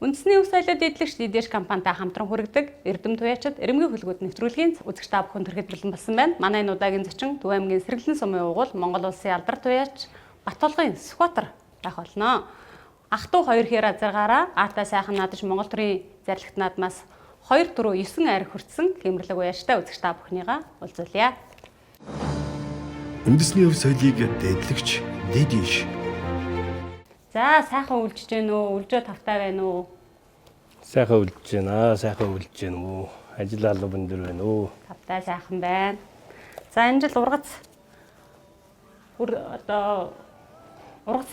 Үндэсний ус соёлын эдлэгч Дидеш компанитай хамтран хүргэдэг Эрдэм туяачид эрэмгийн хөлгүүд нэвтрүүлгийн үзэгч та бүхэн төрхөдрөлн болсон байна. Манай энэ удаагийн зочин Төв аймгийн Сэргэлэн сумын угуул Монгол улсын алдар туяач Баттулгын Сүхбаатар байх болно. Ах トゥ 2 хэр азаргаараа Аатай сайхан наадаж Монгол төрийн зарлагт наадмаас 2 4 9 арх хүртсэн хэмэрлэг уяачтай үзэгч та бүхнийгаа уулзуулъя. Үндэсний өв соёлыг дэдлэгч Дидеш. За сайхан үлжиж гэнэ үү? Үлжөө тавтай байна уу? Сайхан үлжиж байна. Сайхан үлжиж байна уу? Ажил алба өндөр байна уу? Тавтай сайхан байна. За энэ жил ургац ургац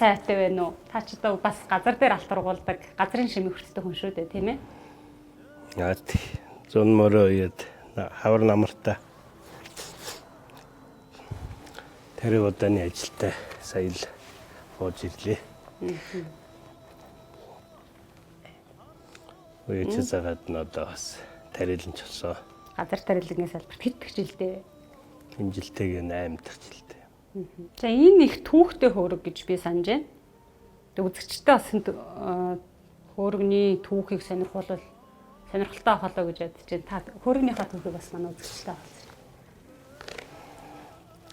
сайтай байна уу? Та ч одоо бас газар дээр алт ургуулдаг, газрын шимийг хүртдэг хүн шүү дээ, тийм ээ? Яа тий. Зун мөрөө яд хавар намартай. Тэр удааны ажилтай сая л бууж ирлээ. Үеч цагаад нь одоо бас тарилж болсон. Газар тарилгын салбарт хэд дэх жилдээ? Энэ жилтэйг 8 дахь жилтэй. За энэ их түүхтэй хөөрөг гэж би санаж байна. Тэг үзэгчтэй бас хөөрөгний түүхийг сонирхолтой холоо гэж ядж байна. Та хөөрөгнийхөө түүхийг бас манай үзэгчтэй хаалцъя.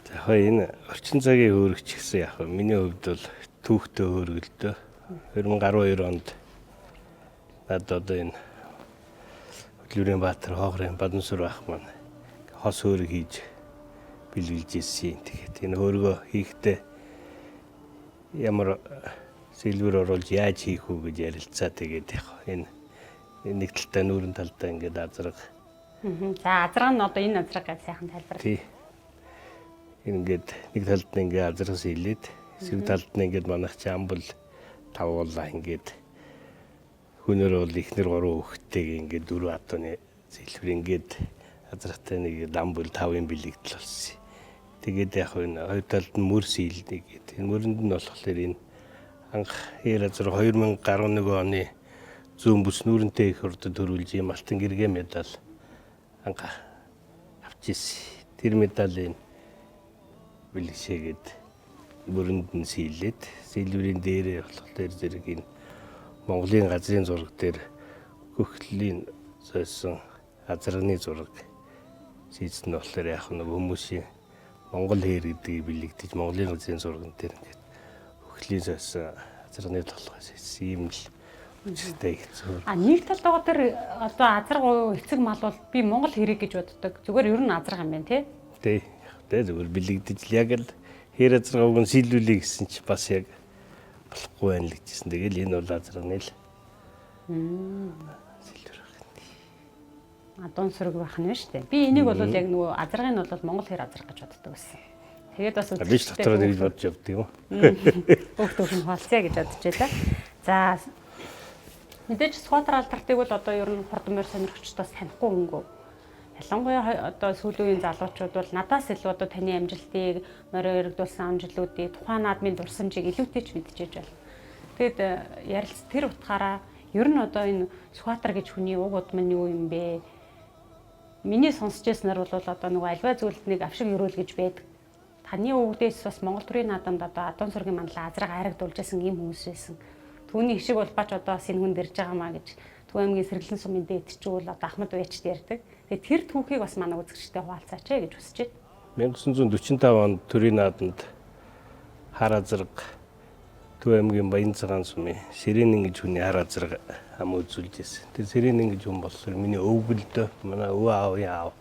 За энэ орчин цагийн хөөрөгч гэсэн яг миний хувьд бол түүхтэй хөөргөлдөө 2012 онд надад одоо энэ Хөдөлмөрийн Баатар хоогрын Бадансүр ах маань хос хөөрөг хийж бэлгэлж ирсэн. Тэгэхээр энэ хөөргөө хийхдээ ямар сэлбэр оруулж яаж хийх үү гэж ярилцаа. Тэгээд яг энэ нэг талтай нүүрэн талтай ингээд азраг. За азраг нь одоо энэ азраг гэж сайхан тайлбар. Тий. Ингээд нэг талд нь ингээд азрагс хийлээд эсвэл талд нь ингээд манайх чи амбал тавуулаа ингээд хүнөр бол ихнэр 3 хүүхэдтэйг ингээд 4 атууны зэлбэр ингээд азрагтай нэг амбал 5-ын бэлэгдэл болсон. Тэгээд яг энэ хоёр талд нь мөр сийлдэг гэдэг. Энэ мөрөнд нь болохоор энэ анх хэр азар 2011 оны зүүн бүс нүүрэнтэй их урдад төрүүлж ийм алтан гэргээ медаль анх авч ирсэн. Тэр медалийн бэлгшээгээд мөрөнд нь сийлээд сэлбэрийн дээрээ болохоор зэрэг энэ Монголын газрын зураг дээр хөхлийн сойсон азрагны зураг сийсэн болохоор яг нэг хүмүүсийн Монгол хэр гэдгийг бэлэгдэж Монголын газрын зурган дээр ингээд хөхлийн сойсон азрагны толгой сийсэн юм л үстэй хэцүү. Нэг талд байгаа тэр одоо азраг уу эцэг мал бол би Монгол хэрэг гэж боддог. Зүгээр ер нь азраг юм байна тий. Тий. Зүгээр бэлэгдэж л яг л хэр азраг уг нь сийлүүлээ гэсэн чи бас яг болохгүй байна л гэжсэн. Тэгэл энэ бол азрагны л. Сийлвэр байна. Адуун сүрэг байх нь шүү дээ. Би энийг бол яг нөгөө азрагыг нь бол Монгол хэр азраг гэж боддог байсан. Тэгээд бас би ч дотроо нэг бодож явдаг юм. Хөөхтөөх нь хаалцъя гэж бодож байлаа. За мэдээж Сүхбаатар алдартыг бол одоо ер нь хурдан морь сонирхчдоос танихгүй хөнгөө. Ялангуяа одоо сүүлийн үеийн залуучууд бол надаас илүү одоо таны амжилтыг, морь өргөдүүлсэн амжилтуудыг, тухайн наадмын дурсамжийг илүүтэй ч мэдчихэж байна. Тэгэд ярилц тэр утгаараа ер нь одоо энэ Сүхбаатар гэж хүний уг удам нь юу юм бэ? Миний сонсч байснаар бол одоо нөгөө альва зүйлд нэг авшиг өрөөл гэж байдаг. Таны өвгдээс бас Монгол төрийн наадамд одоо адуун сүргийн манлаа азраг хайрагдуулж байсан юм хүмүүс байсан. Түүний хишиг бол бач одоо бас энэ хүн дэрж байгаамаа гэж Төв аймгийн Сэргэлэн сумын дээд чигүүл одоо Ахмад Уячд ярьдаг. Тэгээд тэр түүхийг бас манай үзэгчтэй хуваалцаач гэж хүсэж байна. 1945 онд төрийн наадамд хар азраг Төв аймгийн Баянцгаан сумын Сэрэнэн гэж хүний хар азраг ам үзүүлж ирсэн. Тэр Сэрэнэн гэж хүн болохоор миний өвгөлдөө манай өвөө аавын аав.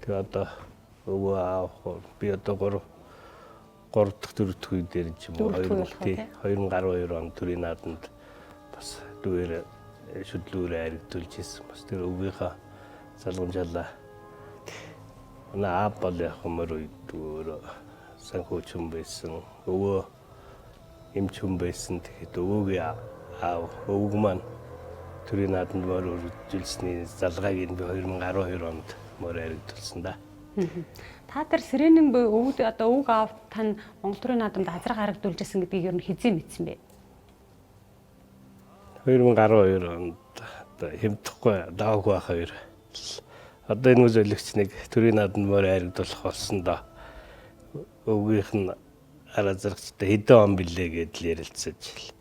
Тэгээ одоо өвөө аав би одоо 3 дахь 4 дахь үед дээр ч юм уу 2012 онд төрийн наадамд бас дүүрээ шүдлүүрээ харигдуулж ирсэн. Бас тэр өвгийнхаа залгамжаалаа. Манай аав бол яг мөр үед өөрөө санхүүч хүн байсан. Өвөө эмч хүн байсан. Тэгэхэд өвөөгийн аав өвөг маань төрийн наадамд мөр үргэлжлүүлсний залгааг нь би 2012 онд мөр харигдуулсан да. Та тэр Сэрэнэн өвөг одоо өвөг аав тань Монгол төрийн наадамд азраг харагдуулж ирсэн гэдгийг ер нь хэзээ мэдсэн бэ? 2012 онд хэмтэхгүй даавгүй байх хоёр. Одоо энэ үзүүлэгч нэг төрийн наадамд морь харигдуулах болсон доо. Өвгийнх нь араа зарагчтай хэдэн он билээ гэдэл ярилцаж.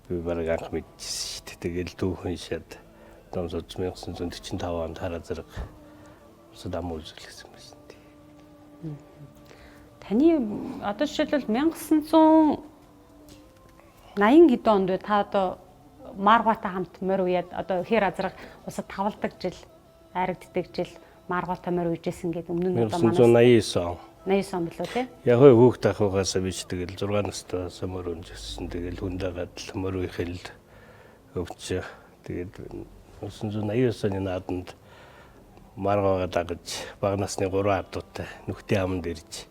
би бараг анх мэдчихсэн шүү дээ. Тэгэл дүүхэн шат том сууж 1945 онд хараа зэрэг улсад ам үзүүлсэн байсан тийм. Таны одоо жишээлбэл 1980 хэдэн онд та одоо Маргатай хамт морь уяад одоо хэр азраг усад тавладаг жил, айрагддаг жил Маргатай морь уйжсэн гэдэг өмнө нь одоо манай 1989 он. 89 он билүү те? Яг хөөхт ахугаас биш тэгэл 6 настайс морь унжсэн. Тэгэл хүндэгээд морь уйхэл өвч. Тэгээд 1989 оны нааданд Маргагаа дагаж бага насны 3 адуутай нүхтийн аманд ирж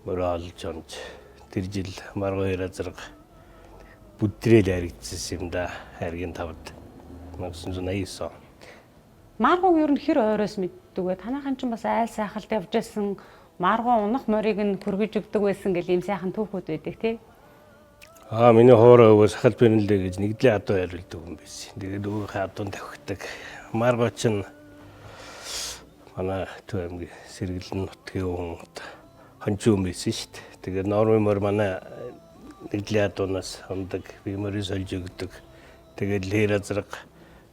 морь олж онж тэр жил Маргаа хэр азраг бүдрэл харигдсан юм да. Харгийн тавд 1989 он. Маргуу ер нь хэр ойроос мэддэг вэ? Танайхан ч бас айл сайхалд явж байсан Маргуу унах морийг нь хүргэж өгдөг байсан гэл ийм сайхан түүхүүд байдаг тий. Миний хоороо өвөө сахал бэрнэлээ гэж нэгдлийн адуу яриулдаг юм байсан. Тэгээд өвөөхөө адуун тавхидаг. Маргуу чинь манай Төв аймгийн Сэргэлэн нутгийн хүн хончин юм байсан шүү дээ. Тэгээд Норвын морь манай нэгдлийн адуунаас хондог, би морийг сольж өгдөг. Тэгээд хэр азраг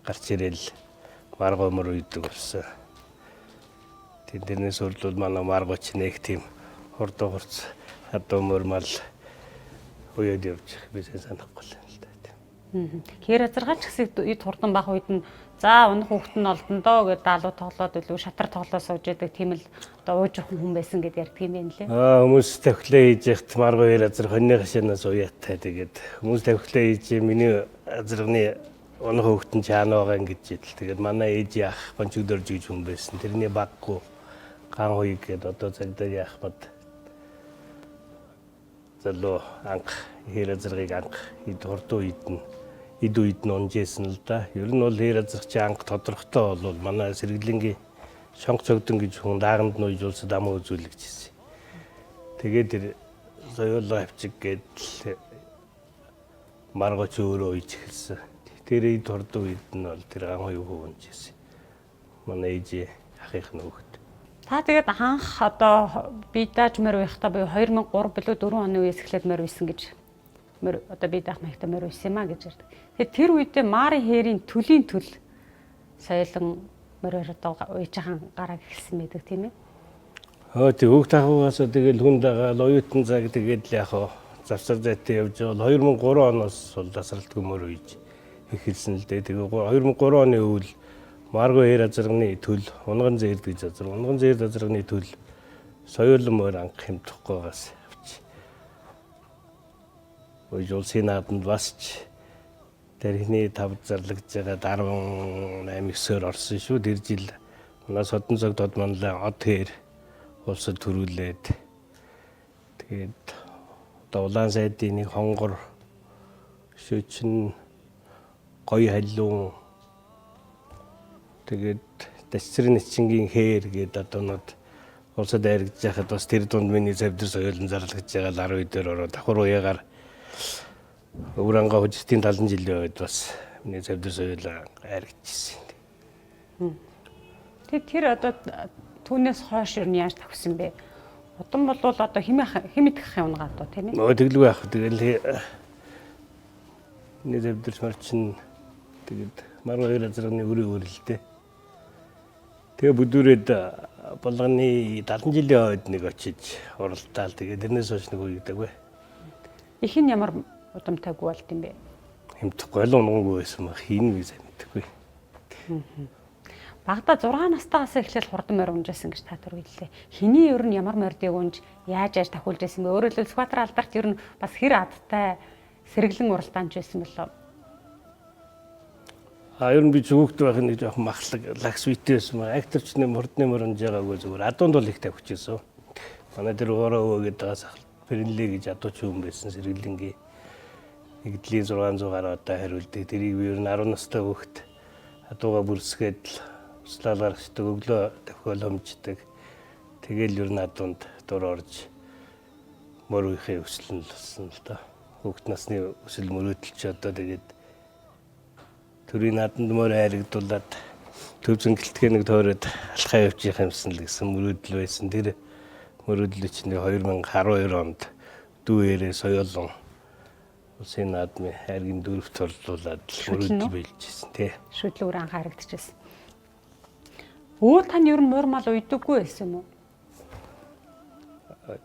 гарч ирэл Маргуу морь үйдэг болсон. Тэднээс бол манай Маргуу ч нэг тийм хурдан хурц адуу морь мал уяад явж бисээ санахгүй л юм л да. Хэр азаргач гэсэн эд хурдан бах үед нь за унах хүүхэд нь олдондоо гэдэг даалуу тоглоод илүү шатар тоглоо сууж яадаг тийм л одоо уужрах хүн байсан гэдээ ярьдаг юм байна лээ. Хүмүүс тавхилаа хийж яхад Маргуу хэр азар хоньны хашаанаас уяатай тэгээд хүмүүс тавхилаа хийж миний азарганы унах хүүхэд нь чаана байгаа ингэж ядл. Тэгээд манай ээж яах бончигдорж гэж хүн байсан. Тэрний баггүй ган хуйг гэдэг одоо цагдаа яах мод залуу анх хэр азаргыг анх эд хурдан үед нь унжсэн л да. Ер нь бол хэр азарч анх тодорхойтой бол манай Сэргэлэнгийн шонх цогдон гэж хүн дааганд нь уйжуулсад ам үзүүлэгчсэн. Тэгээд тэр соёлоо авчиг гэдэл Маргуу ч өөрөө уйж эхэлсэн. Тэр эд хурдан үед нь бол тэр ган хуйг унжсэн. Манай ээж ахих нөхд. Та тэгээд анх одоо би дааж морь уяхтаа буюу 2003 билүү 4 оны үеэс эхлээд морь уйсан гэж морь одоо би даах маягтай морь уйсан юм а гэж ярьдаг. Тэгээд тэр үедээ Мари хээрийн төлийн төл соёлон морь одоо уйж хаан гараг эхэлсэн байдаг тийм ээ. Тэг хөөхт ахугаас тэгэл хүнд дагаал оюутан цаг тэгээд л яг завсар зайтай явж байгаа 2003 оноос бол тасралтгүй морь уйж эхэлсэн л дээ. Тэгээ 2003 оны үйл Маргуу хэр азарганы төл унган зээрд гэж азар. Унган зээрд азарганы төл соёлон морь анх хэмтгэхгүйгаас авч. Уйжулсын нааданд басч тэрхний тав зарлагдж байгаа 18-9-оор орсон шүү. Тэр жил манай Содон цог дод манлаа од хэр улсад төрүүлээд тэгээд одоо улаан сайдын нэг хонгор шөөчн гоё халуун тэгээд Дасцрын эцэнгийн хээр гэдэг одоонод улсад айрагдж байхад бас тэр дунд миний завдар соёлон зарлагдж байгаа 12 дээр ороо давхар уяагаар өвранга хожтын 70 жилийн үед бас миний завдар соёлоо айрагдчихсэн. Тэгээд тэр одоо түүнээс хойш ер нь яаж тавьсан бэ? Удам бол одоо химэдэх юм унгаа одоо тийм ээ. Тэглгүй яах. Тэгэл миний завдар марчин тэгээд Маргуу хэр азарганы өрөө өрөлдөө. Тэгээ бүдүүрээд болгоны 70 жилийн хойд нэг очиж уралдаал. Тэгээ тэрнээс хойш нэг үедэг вэ. Их нь ямар удамтайгүй болд юм бэ? Хэмтгэхгүй л унгангүй байсан баг. Хин вэ сайн мэдэхгүй. Багада 6 настайгаас эхлээл хурдан морь унжсэн гэж та түргийллээ. Хиний ер нь ямар морьдыг унж яаж тахуулж байсан бэ? Өөрөөр хэлбэл Сүхбаатар алдарт ер нь бас хэр адтай сэргэлэн уралдаанч байсан болоо. Ер нь би зүгт байх нэг жоохон махлаг лагс үйтэй байсан. Акторчны мордны морь унж байгаагүй зүгээр адуунд бол их тавьчихсан. Манай тэр ороо өгөөд байгаа сахал Пэрнлээ гэж адууч хүн байсан Сэргэлэнгийн нэгдлийн 600 гаруй одоо хариулдаг. Тэрийг би ер нь 10 настай хөвгт адууга бүрсгээд услаалаар өчтөг өглөө давхиол хомждаг. Тэгэл ер нь адуунд дур орж морь уйхын өсөл нь болсон л доо. Хөвгт насны өсөл мөрөөдөлч одоо тэгээд төрийн нааданд морь хайрагдуулаад төв зингэлтгээ нэг тойроод алхаа явчих юмсан л гэсэн мөрөөдөл байсан. Тэр мөрөөдөл чинь 2012 онд дүүээрээ соёлон улсын наадмын хайргийн дөрөвт орлуулад өрөөдөл бэлжсэн тий. Шүтлүүр анх харагдчихсан. Өө тань ер нь муур мал уйдаггүй байсан юм уу?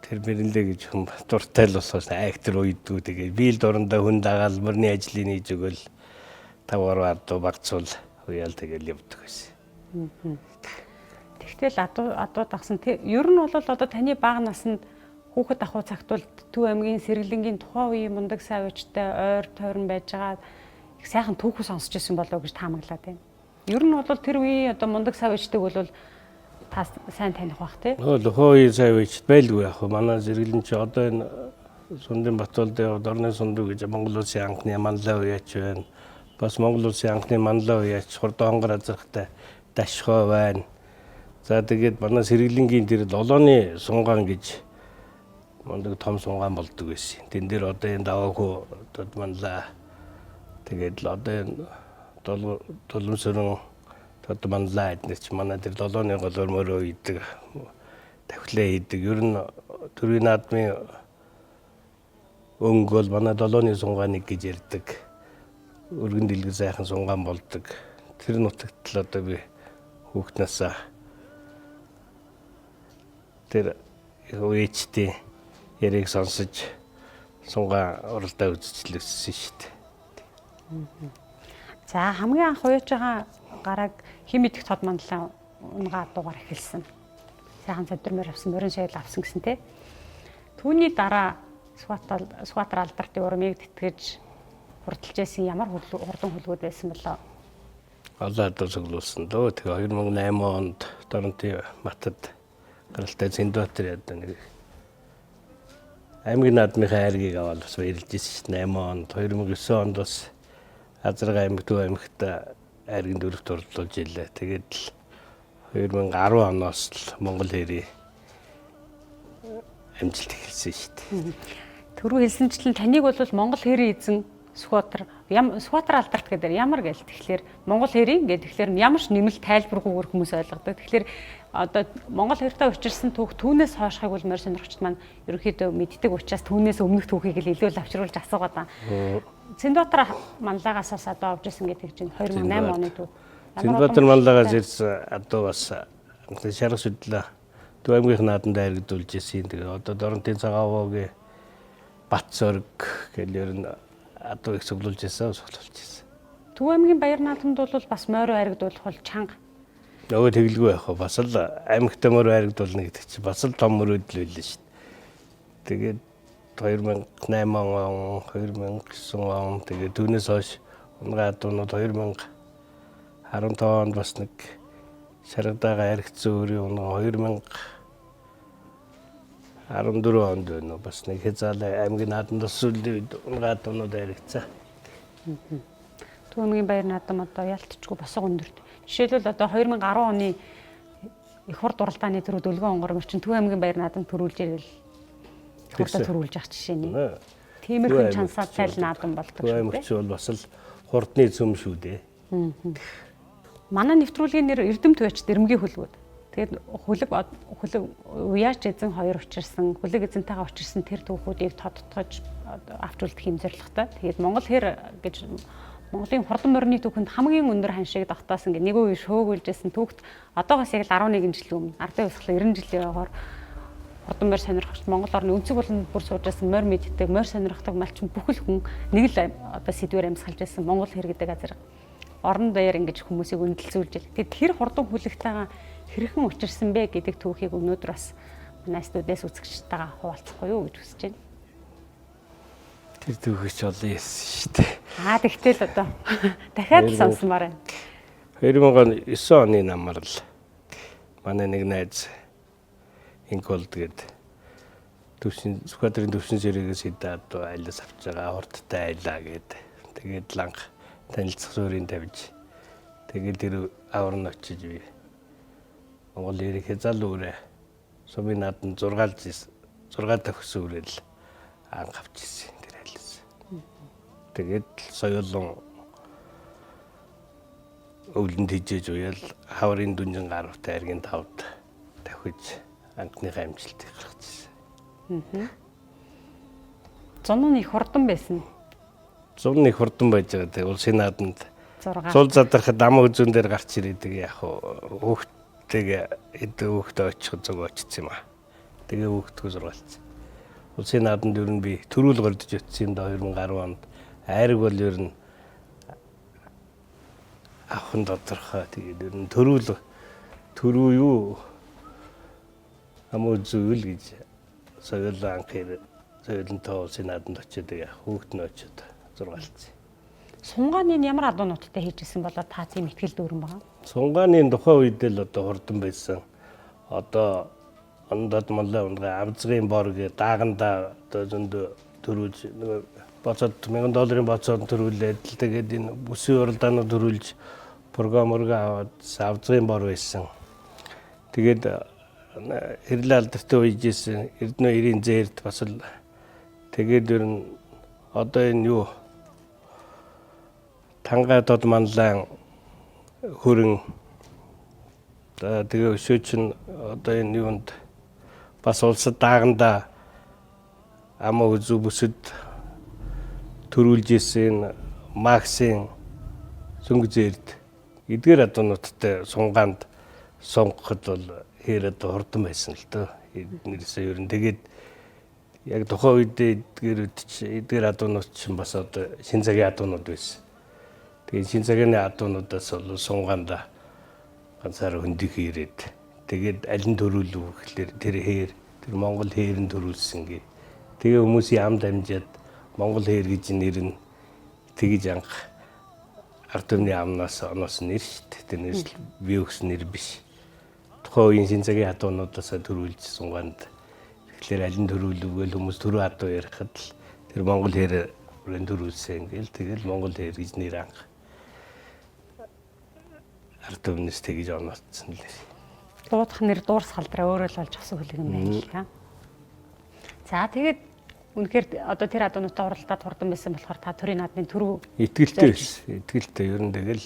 Тэр мэрэлээ гэж хүм дуртай л болохоос актер уйдгүй тэгээ би л дурандаа хүн дагаал мөрний ажлыг хийж өгөөл 5 ардуу багцуул уяал тэгэл явдаг байсан. Тэгтэл адуу дагсан. Ер нь бол одоо таны бага наснд хүүхэд ахуй цагт бол Төв аймгийн сэргэлэнгийн тухайн үеийн мундаг савчтай ойр тойрон байж байгаа их сайхан түүхүү сонсч ирсэн болов уу гэж таамаглаад байна. Ер нь бол тэр үеийн одоо мундаг савчтайг бол та сайн таних бах тий. Хөөе савч байлгүй яг манай сэргэлэн чи одоо энэ Сундын Батуулд яваад орны сундаг гэж Монгол улсын анхны манлай уяач байна. Бас Монгол улсын анхны манлай уяач Хурдонгор азархтай Дашхоо байна. За тэгээд манай сэргэлэнгийн тэр долооны сунгаан гэж мундаг том сунгаан болдог байсан. Тэн дээр одоо энэ даваагүй одоо манлаа тэгээд л одоо энэ доломсөрөн одоо манлаа эднэр чи манай тэр долооны голоор мөрөө идэг тавхилаа хийдэг. Ер нь төрийн наадмын өнгө бол манай долооны сунгааныг гэж ярьдаг. Өргөн дэлгэр сайхан сунгаан болдог. Тэр нутагт л одоо би хүүхднээсээ тэр үеичтэй яриг сонсож сунгаан уралдаа үзчихлээсэн шүү дээ. За хамгийн анх уяж байгаа гараг хэн мэдэх тод манлаа унгаа дуугаар эхэлсэн. Сайхан цодромоор авсан, морин шайл авсан гэсэн тий. Түүний дараа Сүхбаатар алдартай урмыг тэтгэж хурдалж байсан ямар хурдан хөлгүүд байсан болоо? Олоод цуглуулсан дөө. Тэгээ 2008 онд Доронтын Матад гаралтай Зэндбаатар яд нэг аймгийн наадмын хайргийг аваад бас баярлж ирсэн шүү дээ. 8 онд 2009 онд бас Азарга аймаг Төв аймагт хайргийн дөрөвт орлуулж илээ. Тэгээд л 2010 оноос л Монгол хэрийн амжилт эхэлсэн шүү дээ. Түрүү хэлсэнчлэн таныг бол Монгол хэрийн эзэн Сүхбаатар алдарт гэдэг ямар гээл тэгэхээр Монгол хэрийн гэдэг тэгэхээр ямар ч нэмэлт тайлбаргүйгээр хүмүүс ойлгодог. Тэгэхээр одоо Монгол хэртэй учирсан түүх түүнээс хойшхайг бол морь сонирхогчд маань ерөнхийдөө мэддэг учраас түүнээс өмнөх түүхийг л илүү л авчруулж асуугаад байна. Зэндбаатар манлагаас бас одоо авч ирсэн гэдэг чинь 2008 оны төв. Зэндбаатар манлагаас ирсэн одоо бас шарга шүдлээ Төв аймгийн нааданд хайргдуулж ирсэн. Тэгээ одоо Доронтын цагаавуугийн Бат зөрг гэл ер нь одоо их цуглуулж ирсэн. Төв аймгийн баяр наадамд бол бас морь хайргдуулах бол чанга. Нөгөө тэглгүй яах вэ? Бас л аймагтай морь хайргдуулна гэдэг чинь бас л том мөрөөдөл байлаа шүү дээ. Тэгээд 2008 он, 2009 он тэгээд түүнээс хойш унгаа дуунууд 2015 онд бас нэг шаргадаага харигдсан өөрийн унгаа 2014 онд байна. Бас нэг хязгаалаа аймгийн наадамд сүүлийн үед унгаа дуунууд харигдсан. Төв аймгийн баяр наадам одоо ялтчгүй босго өндөрт. Жишээлбэл одоо 2010 оны их хурд уралдааны төрөө дөлгөн онгор мөрчин Төв аймгийн баяр наадам төрүүлж ирэл хурдаа төрүүлж явах жишээний. Тиймэрхүү чансаатай л наадам болдог шүү дээ. Төв аймагч бол бас л хурдны цөм шүү дээ. Манай нэвтрүүлгийн нэр Эрдэмт Туяач Дэрэмгийн хөлгүүд. Тэгээд хөлөг уяач эзэн хоёр учирсан, хөлөг эзэнтэйгээ учирсан тэр түүхүүдийг тодтогч авч үлдэх юм зорилготой. Тэгээд Монгол хэр гэж Монголын хурдан морины түүхэнд хамгийн өндөр ханшиг тогтоосон гэх нэг үе шөөгүүлжсэн түүхт одоогоос яг 11 жилийн өмнө ардын хувьсгал 90 жилийн яваар хурдан морь сонирхогч Монгол орны өнцөг болон бүр суужсэн морь мэддэг, морь сонирхдаг малчин бүхэл хүн нэг л одоо сэдвээр амьсгалж байсан Монгол хэр гэдэг азар орон даяар ингэж хүмүүсийг үнэлцүүлж ил. Тэгээд тэр хурдан хүлэгтэйгээ хэрхэн учирсан бэ гэдэг түүхийг өнөөдөр бас манай студиэс үзэгчтэйгээ хуваалцахгүй юу гэж хүсэж байна. Тэр түүхийч олон ярьсан шүү дээ. Тэгтэл одоо дахиад л сонсомоор байна. 2009 оны намар л манай нэг найз Инколд гээд Сүхбаатарын төвшин сэргээс идээд айлаас авч байгаа хурдтай айлаа гээд тэгээд ланх танилцах суурийг тавьж тэгээд тэр аварн очиж би Монгол хэрэг хязгаалуурэ сумын нааданд 6 дахь сүрэл анх авч ирсэн тэр айлаас. Тэгээд соёлон өвлөнд хижээж уяал хаврын дүнжин гарвтай аргийн тавд давхиж анхныхаа амжилтыг гаргаж ирсэн. Зун нь их хурдан байсан. 101 хурдан байж байгаа. Тэгээ улсын нааданд 6. цул задрахад ам үзүүн дээр гарч ирээдэг яг хүүхдтэйгээ хүүхдээ очих зүг очсон юм аа. Тэгээ хүүхдгөө сургаалцсан. Улсын нааданд ер нь би төрүүл гордож өтсөн юм да 2010 онд. Айраг бол ер нь ахын тодорхой. Тэгээд ер нь төрүү юу ам үзүүл гэж соёлын анхэр соёлынтой улсын нааданд очиод яг хүүхд нь очиод сургаалцсан. Сунгааны ямар адуунуудтай хийжсэн болоо та тийм ихтгэл дүүрэн байгаа. Сунгааны тухайн үед л одоо хурдан байсан. Одоо ондод маллаа унгаа авзгын бор гэ дааганда одоо зөндөө төрүүлж нэг боцоод $1000 боцоод төрүүлээд л тэгээд энэ бүсийн уралдаанууд төрүүлж программорга аваад авзгын бор байсан. Тэгээд хэрлээ алдартай үеижсэн Эрдэнэ 90-ийн зээрд бас л тэгээд ер нь одоо энэ юу тангаа дод манлан хөрөн тэгээ өшөөч нь одоо энэ юунд бас улсад дааганда ама үзүү бүсэд төрүүлж исэн Максын сүнг зээрд эдгээр адуунуудтай сунгаанд сонгоход бол хээр одоо хурдан байсан л дөө. Эднэрсээ ер нь тэгээд яг тухайн үед эдгээр адуунууд чинь бас одоо шин цагийн адуунууд байсан. Тэгээд шин цагийн адуунуудаас бол сунгаанда ганцаараа хөндөх ирээд тэгээд аль нь төрүүлв гэхлээр тэр Монгол хээрэн төрүүлсэн гээ. Тэгээ хүмүүсийн ам дамжаад Монгол хээр гэж нэр нь тэгж анх ард түмний амнаас оноос нэр шүү дээ. Тэр нэр би өгсөн нэр биш. Тухайн үеийн шин цагийн адуунуудаас төрүүлж сунгаанд тэгэхээр аль нь төрүүлвгөл хүмүүс төрөө адуу ярихад л тэр Монгол хээрэн төрүүлсэн гээл тэгэл Монгол хээр гэж нэр анх ард түмнээс тэгж оноцсон л. Дуудах нэр дуурс халдраа өөрөө л болж асан хөлөг юм байна л та. За тэгээд үнэхээр одоо тэр адуунуудтай уралдаад хурдан байсан болохоор та төрийн наадмын төрөө итгэлтэй байсан. Итгэлтэй ер нь тэгэл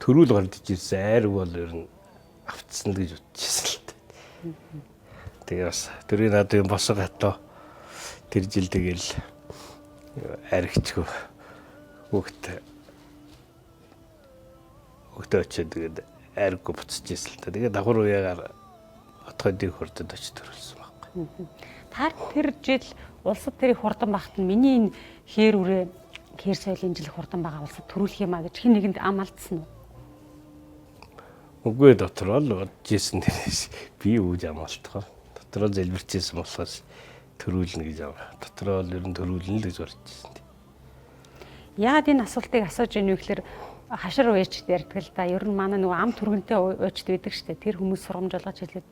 төрүүл гордож ирсэн айрг бол ер нь автсан л гэж бодчихсон л та. Тэгээ бас төрийн наадмын босго хатуу тэр жил тэгэл аригчгүй хүүхдээ очиод тэгээд айрггүй буцаж ирсэн л та. Тэгээд давхар уяагаар отгойдыг хурдад очиж төрүүлсэн байхгүй. Та тэр жил улсад тэрийг хурдан багт нь миний энэ хээр соёлын жил хурдан байгаа улсад төрүүлэх юм а гэж хэн нэгэнд ам алдсан уу? Үгүй дотроо л бодож ирсэн дээрээс би үүж ам алдах. Дотроо зэлбэрчээсэн болохоос төрүүлнэ гэж аваа. Дотроо л ер нь төрүүлнэ л гэж бодож ирсэн. Яагаад энэ асуултыг асууж ийн вэ гэхээр хашир уяачд ярьдаг л да. Ер нь манай нөгөө ам түргэнтэй уяачд байдаг штэ. Тэр хүмүүс сургамжуулгаж хэлээд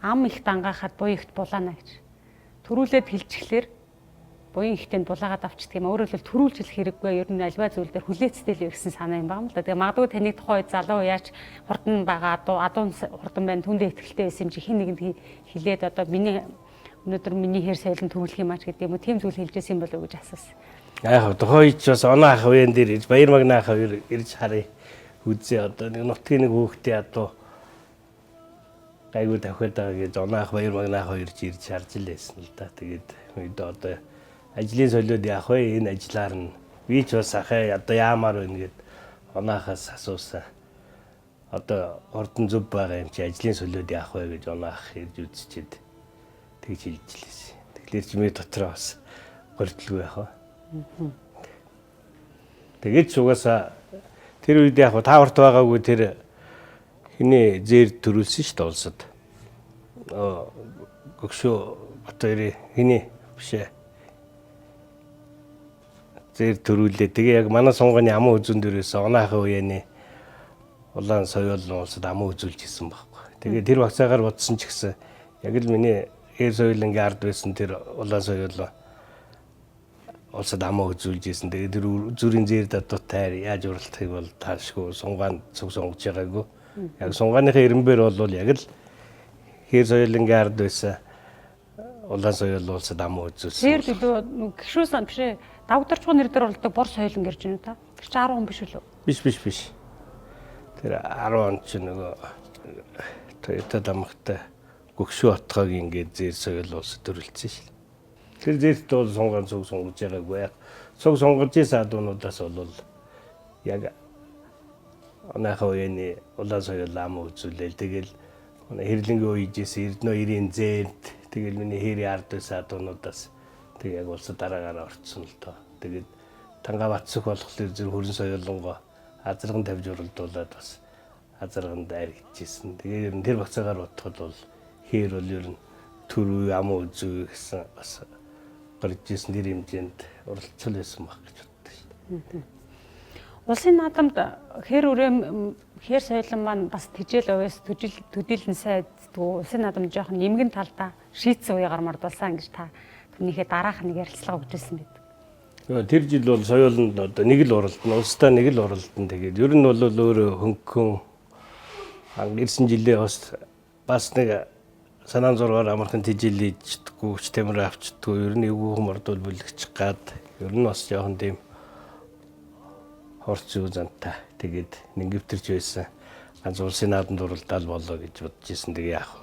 ам их дангаахад буй ихт булаана гэж. Төрүүлээд хэлчихлээр буян ихтэнд булаагаад авчдаг юм. Өөрөөр хэлбэл төрүүлж хэлэх хэрэггүй. Ер нь альва зүйл дээр хүлээцтэй л гэсэн санаа юм байна л да. Тэгээ магадгүй таны тухайн үед залуу уяач хурдан байгаа адуун хурдан байна. Түндээ ихтэлтэй байсан юм чи хэн нэгэнд хэлээд одоо өнөөдөр миний хэр соёлын төрүүлэх юм ач гэдэг юм уу. Тийм зүйл хэлжсэн юм болов уу гэж асуусан. Яг тухайч бас оноо ах уян дээр ирж баяр магнаа ах ирж харъя. Үзээ одоо нэг нутгийн нэг хүүхдээ адуу гайгүй тавхиад байгаа гэж оноо ах баяр магнаа ах ирж харж л байсан л да. Тэгээд одоо ажлын солиод яах вэ? Энэ ажлаар нь би ч бас ахаа одоо яамаар байна гэд оноо ахаас асуусан. Одоо хурдан зүв байгаа юм чи ажлын солиод яах вэ гэж оноо ах ирж үзчихэд тэгж хэлж лээсэн. Тэгэхээр чи миний дотроо бас гордлгүй яах вэ? Тэгээд чугасаа тэр үед яг тааварт байгаагүй тэр хиний зээр төрүүлсэн шүү дээ улсад. Гөгшөө Батбаярын хиний бишээ зээр төрүүлээ. Тэгээ яг манай сунганы аман үзүүн дээрээс оноохын үеэний улаан соёл улсад аман үзүүлж исэн байхгүй. Тэгээ тэр багцаагаар бодсон ч гэсэн яг л миний хээр соёлын ард байсан тэр улаан соёл улсад амаа үзүүлж ирсэн. Тэгээд тэр зүрийн зээр дадуутай яаж уралдахыг бол таашгүй сунгаан цог сонгож байгаагүй. Яг сунгааныхаа ирэмбэр бол яг л хээр соёлын ард байсан улаан соёл улсад амаа үзүүлсэн. Тэр гişүүсэн бишээ давдарчгүй нэр дээр болдог бор соёлын гэрж байна та. Тэр чи 10 он биш үү? Биш. Тэр 10 он ч нөгөө Тоёта дамагтай гөгшөө отгоог ингээд зээр соёл улсад төрүүлсэн шээ. Тэр зэрт бол сунган цуг сунгаж байгаагүй. Цуг сунгаж ийсэн адуунуудаас бол яг онойхоо үений улаан соёл ам үзүүлэл тэгэл хэрлэнгийн үеижсэн Эрдэнэ 90-ийн зээд тэгэл миний хэрийн ард байсан адуунуудаас тэг яг улсад дараагаар орцсон л доо. Тэгээд Танга Батсөх болохоор зөв хөрөн соёлонгоо азарган тавьж уралдуулаад бас азарганд аригдчихсэн. Тэгээд ер нь тэр багцаагаар бодоход бол хээр бол ер нь төр үе ам үзүү гэсэн бас гарч ирсэн тэр хэмжээнд уралцсан байсан баг гэж боддог шүү дээ. Улсын наадамд хээр соёлын маань бас тижэл овоос төдийлэн сайддгүй улсын наадам жоохон нэмгэн талдаа шийдсэн үе гармаар дулсан гэж та түүнийхээ дараах нэг ярилцлага өгчээсэн байдаг. Тэр жил бол соёлонд одоо нэг л уралдана, улстай нэг л уралдана. Тэгээд ер нь бол өөрөө хөнгөн ирсэн жилээ бас нэг санаан зургаар амархан тижээлждэггүй, ч тамир авчдаггүй. Ер нь эвгүй хумордул бүлэгч гад ер нь бас жоохон тийм хорц юу зантай. Тэгээд нэнгивтэрч байсан. Ганц улсын наадамд уралдаал болоо гэж бодож ирсэн. Тэгээ яах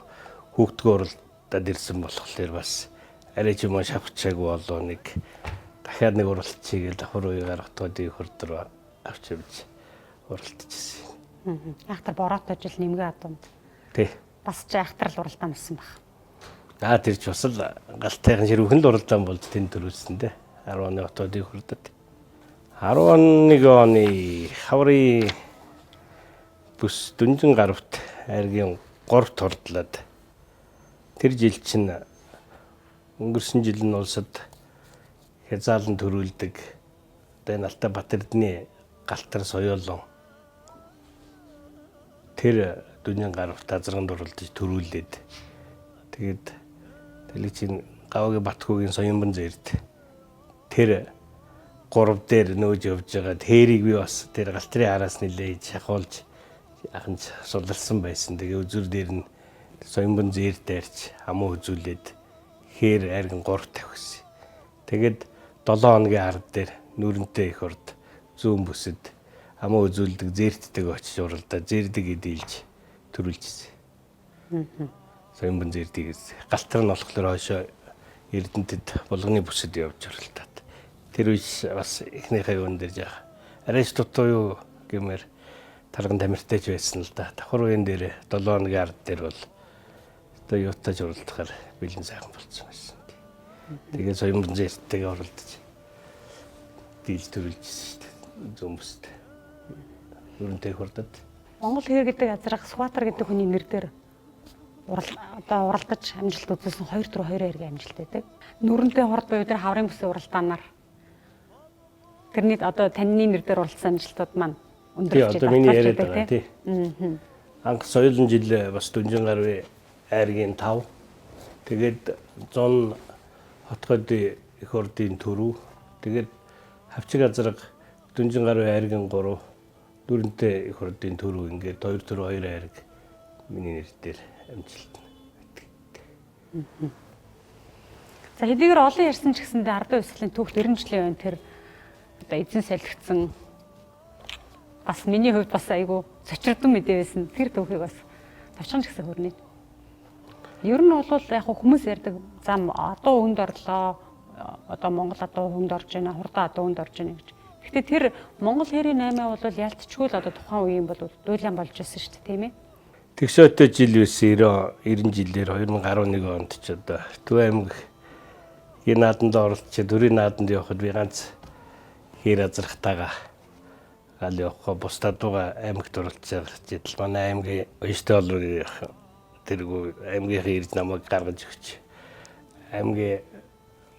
хүүхдгөө уралдаад ирсэн болохоор бас арай ч юм уу шавхчаагүй болоо нэг дахиад нэг уралдчихъя гэж давхар үе гаргатууд их хурдар авч явж уралдчихсан. Ахтар бороотой жил нэмгээ адуунд. Тий. Бас ч ахтар л уралдаан болсон баг. Тэр ч бас л галтайхан ширүүхэн л уралдаан болж тэнд төрүүлсэн дээ. 10 оны хотуудыг хурдад. 11 оны хаврын бүс Дүнжин гарвт айргийн 3-т хордлоод тэр жил чинь өнгөрсөн жил нь улсад хязаалан төрүүлдэг одоо энэ Алтай Батэрдны галтар соёолон тэр Дүнжин гарвт азарганд уралдаж төрүүлээд тэгээд телевизийн Гавгийн Батхүүгийн Соёнбан зээрд тэр 3 дээр нөөж явж байгаа тэрийг би бас тэр галтрын араас нилээж шахуулж анх суллсан байсан. Тэгээ үзүр дээр нь Соёнбан зээр дээрч хамуу үзүүлээд хээр айрган 3 тавьсан. Тэгээд 7 хоногийн ард дээр нүрэнтэй их урд зүүн бүсэд хамуу үзүүлдэг зээртдэг очиж уралдаа зээрдэг эдэлж төрүүлжсэн. Соёнбан зээрдгээс галтар нь болохоор хойшоо Эрдэнэтэд булганы бүсэд явж уралдаад. Тэр үеч бас эхнийхээ юун дээр жаа арайч дутуу юу гэмээр тарган тамиртайч байсан л да. Давхар үеийн дээр 7 хоногийн ард дээр бол одоо юутаж уралдахаар бэлэн сайхан болцсон байсан. Тэгээд Соёнбан зээртэйгээ уралдаж дийл төрүүлжсэн шүү дээ. Зөмбөст. Нүрэнтэй хурдад. Монгол хэр гэдэг азрах Сүхбаатар гэдэг хүний нэр дээр уралдаж амжилт үзүүлсэн 2-2 хэрэг амжилт байдаг. Нүрэнтэй хурд буюу тэр хаврын бүсийн уралдаанаар тэрний одоо таны нэр дээр уралдсан амжилтууд маань өндөрч одоо миний яриад байгаа тий. Анх соёлын жил бас Дүнжин гарвын айргийн 5. Тэгээд 100 хотгодын их урдын төрөв. Тэгээд хавчиг азраг Дүнжин гарвын айргийн 3, Дүрэнтэй их урдын төрөв ингээд 2 айраг миний нэр дээр амжилт. За хэдийгээр олон ярьсан ч гэсэндээ ардын хувьслын түүх 90 жилийн өмнө тэр одоо эзэн солигдсон бас миний хувьд бас айгүй цочирдсан мэдээ байсан. Тэр түүхийг бас товчхон ч гэсэн хөрнө. Ер нь бол яг хүмүүс ярьдаг зам адуу хүнд орлоо. Одоо Монгол адуу хүнд орж байна, хурдан адуу хүнд орж байна гэж. Гэхдээ тэр Монгол хэрийн 8 бол ялтчгүй л одоо тухайн үеийн бол дуулаан болж байсан шүү дээ, тийм ээ. Тэгшөөтэй жил байсан 90 жилээр 2011 онд ч одоо Төв аймгийн нааданд оролцож төрийн нааданд явхад би ганц хэр азрахтайгаа гал явах бусдад дуга аймагт оролцож байгаа. Манай аймгийн өштэй бол тэргүй аймгийн ирж намайг гаргаж өгч аймгийн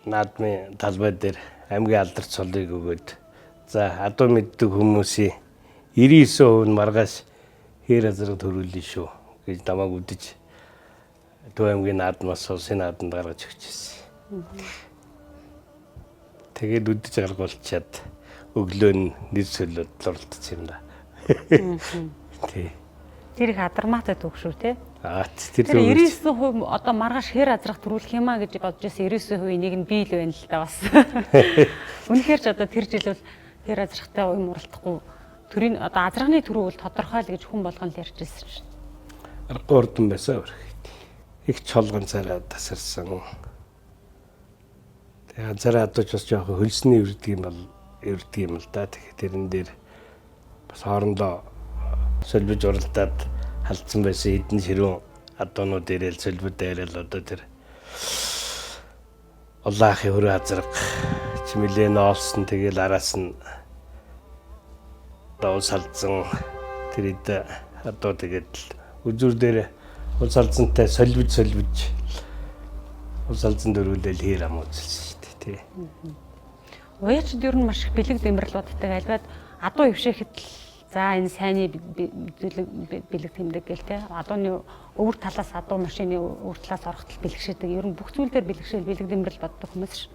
наадмын талбай дээр аймгийн алдарч цолыг өгөөд за адуу мэддэг хүмүүсийн 99% нь маргааш хэр азраг төрүүлнэ шүү гэж намайг үдэж Төв аймгийн наадмаас улсын нааданд гаргаж өгчээсэн. Тэгээд үдэж гаргуулчаад өглөө нь нэр солиод оролцсон юм да. Тий. Тэр их адармаатай түүх шүү те. Тэр 99% одоо маргааш хэр азрах төрүүлэх юм а гэж бодож байсан 99% нэг нь би л байна л да бас. Үнэхээр ч одоо тэр жил бол хэр азрахтай юм уралдахгүй төрийн одоо азрахны төрөө бол тодорхой л гэж хүн болгон л ярьж байсан шүү. Аргаурдан байсан өрх. Их чолгон цараа тасарсан. Тэгээ ганцаараа адууч бас жоохон хөлсний өрдөг юм л да. Тэгэхээр тэрэн дээр бас хоорондоо солбож уралдаад халдсан байсан эдэн ширүүн адуунууд ирээл солбод дайрал одоо тэр улаахын хөрөө азраг чимэлээ ноолсон тэгэл араас нь доо салцсан тэр идэ адуу тэгээд үзүр дээр ул салцсантай солбож ул салцсан дөрүүлэл хэр ам үзэлсэн шүү дээ тий. Уяачд ер нь маш их бэлэг дэмбэрлүүдтэй альваад адуу өвшөхэд л за энэ сайнны бэлэг тэмдэг гэл те адууны өвөр талаас адуу машины өвөр талаас орохтол бэлгшээдэг. Ер нь бүх зүйл дээр бэлгшээл бэлэг дэмбэрл боддог хүмүүс ш.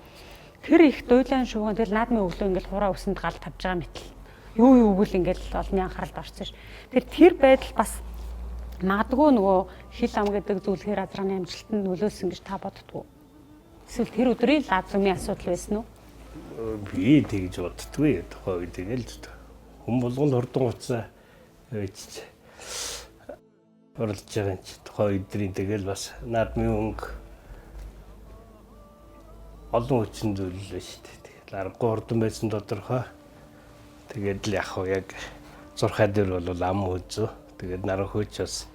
Тэр их дуйлаан шүүгэн тэгэл наадмын өглөө ингээл хураа өсөнд гал тавьж байгаа мэтэл юу үгэл ингээл олны анхааралд орсон ш. Тэр байдал бас магадгүй нөгөө хил ам гэдэг зүйлхээр азраны амжилтанд нөлөөлсөн гэж та боддгоо. Эсвэл тэр өдрийн лазумын асуудал байсан уу? Би тэгж боддгүй тухай үед тэгэл хүн болгонд хурдан уцаа ээч оролж байгаа юм чи тухай өдрийн тэгэл бас наадмын өнгө олон хүчин зүйл л шүү дээ. Тэгэл аргагүй хурдан байсан тодорхой. Тэгээд л яг хоо яг зурхай дээр бол ам үзүү. Тэгээд наран хөөч бас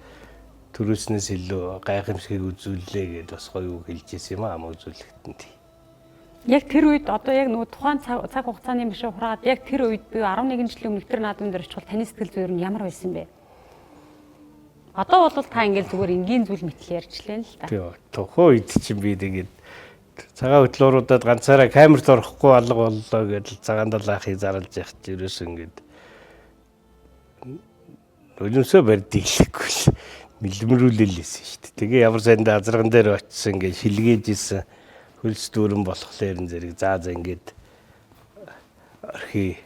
төрөөснөөс илүү гайхамшигыг үзүүллээ гэдээ бас гоё үг хэлж ирсэн юм ам үзүүлэгтэнд. Яг тэр үед одоо яг нөгөө тухайн цаг хугацааны машин хураад яг тэр үед би 11 жилийн өмнө тэр наадмын дээр очвол таны сэтгэл зүй нь ямар байсан бэ? Одоо бол та ингээл зүгээр энгийн зүйл мэтэл ярьжлээ л да. Тийм. Тухайн үед чинь би тэгээд цагаан хөтлөөрүүдэд ганцаараа камерт орохгүй алга боллоо гэдэл цагаан далаахыг зарлж явах чи ерөөс ингээд өлөмсөө барьдаг лээгүй л мэлмрүүлэлээсэн шүү дээ. Тэгээ ямар сайндаа азарган дээр очисон ингээд шилгээж исэн хөлс дүүрэн болохоор энэ зэрэг заа ингээд орхи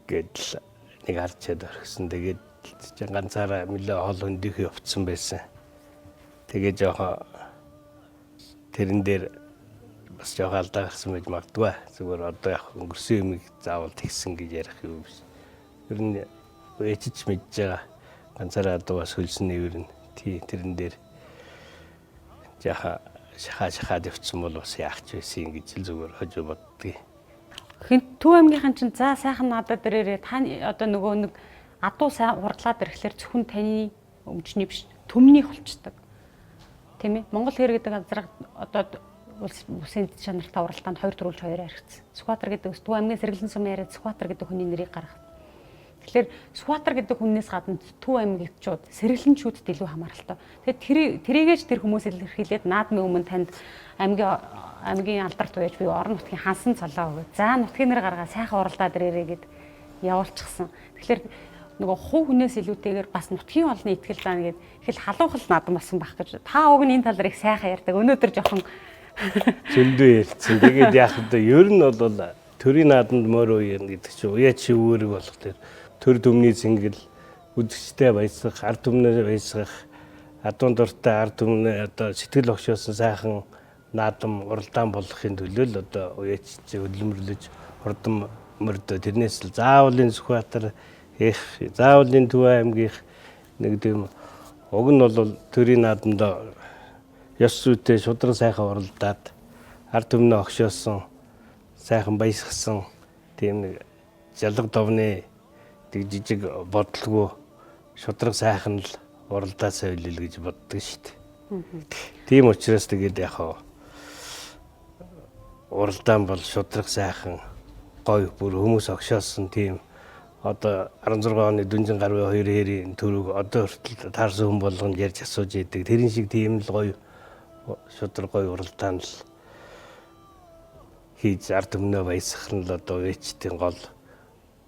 гэдэл нэг харчаад орхисон. Тэгээд ганцаараа нэлээ хол өндөхий явцсан байсан. Тэгээ жоохон тэрэн дээр бас жоохон алдаа гарсан байж магадгүй. Зүгээр одоо яг өнгөрсөн юмыг заавал тэгсэн гэж ярих юм биш. Ер нь ээжиж мэдж байгаа ганцаараа одоо бас хөлсний ер нь тий тэрэн дээр жаха шахаад явцсан бол бас яах ч байсан гэж л зүгээр хожоо боддгийг. Төв аймгийнхан чинь за сайхан надад дээрээ та одоо нөгөө нэг адуу сайн урдлаад ирэхлээр зөвхөн таны өмчний биш төмнийх болчдөг. Тийм ээ. Монгол хэр гэдэг азраг одоо улсын чанартай уралдаанд 2 төрүүлж 2 харигдсан. Сүхбаатар гэдэг Төв аймгийн сэргэлэн сумын яриад Сүхбаатар гэдэг хүний нэрийг гаргав. Тэгэхээр Сүхбаатар гэдэг хүнээс гадна Төв аймгичууд сэргэлэнчүүдэд илүү хамааралтай. Тэгээд тэрийгээж тэр хүмүүс илэрхийлээд наадмын өмнө танд аймгийн алдарт байж би орон нутгийн хансан цолоо өгөө. За нутгийн нэр гаргаа сайхан уралдаад ирээрээ гэд явуулчихсан. Тэгэхээр нөгөө хуу хүнээс илүүтэйгээр бас нутгийн олны итгэл заана гэд их л халуухал наадам болсон байх гэж. Та уг нь энэ тал дээр их сайхан ярьдаг. Өнөөдөр жоохон зөндөө ярьсан. Тэгээд яг одоо ер нь бол төрийн наадамд морь уян гэдэг чинь уяа чи үүрэг болох тэр төр төмний зингэл үдгчтэй баясгах, ард түмнээ баясгах, адуун дуртай ард түмнээ одоо сэтгэл огшоосон сайхан наадам уралдаан болгохын төлөө л одоо уяач хөдөлмөрлөж хурдан мөрдөө тэрнээс л заавлын Сүхбаатар их заавлын Төв аймгийнх нэг тийм уг нь бол төрийн наадамд ёс зүйтэй шудраг сайхан уралдаад ард түмнээ огшоосон сайхан баясгасан тийм нэг жалга довны тэг жижиг бодлого шудраг сайхан л уралдаа соёлол гэж боддог шүү дээ. Тийм учраас тэгээд яг уралдаан бол шудраг сайхан гоё бүр хүмүүс огшоосон тийм одоо 16 оны Дүнжин гарвын 2 хэрийн төрөг одоо хүртэл таарсан хүн болгонд ярьж асууж идэг. Тэрэн шиг тийм л гоё шудраг гоё уралдаан л хийж ард түмнээ баясгах нь л одоо ээчтийн гол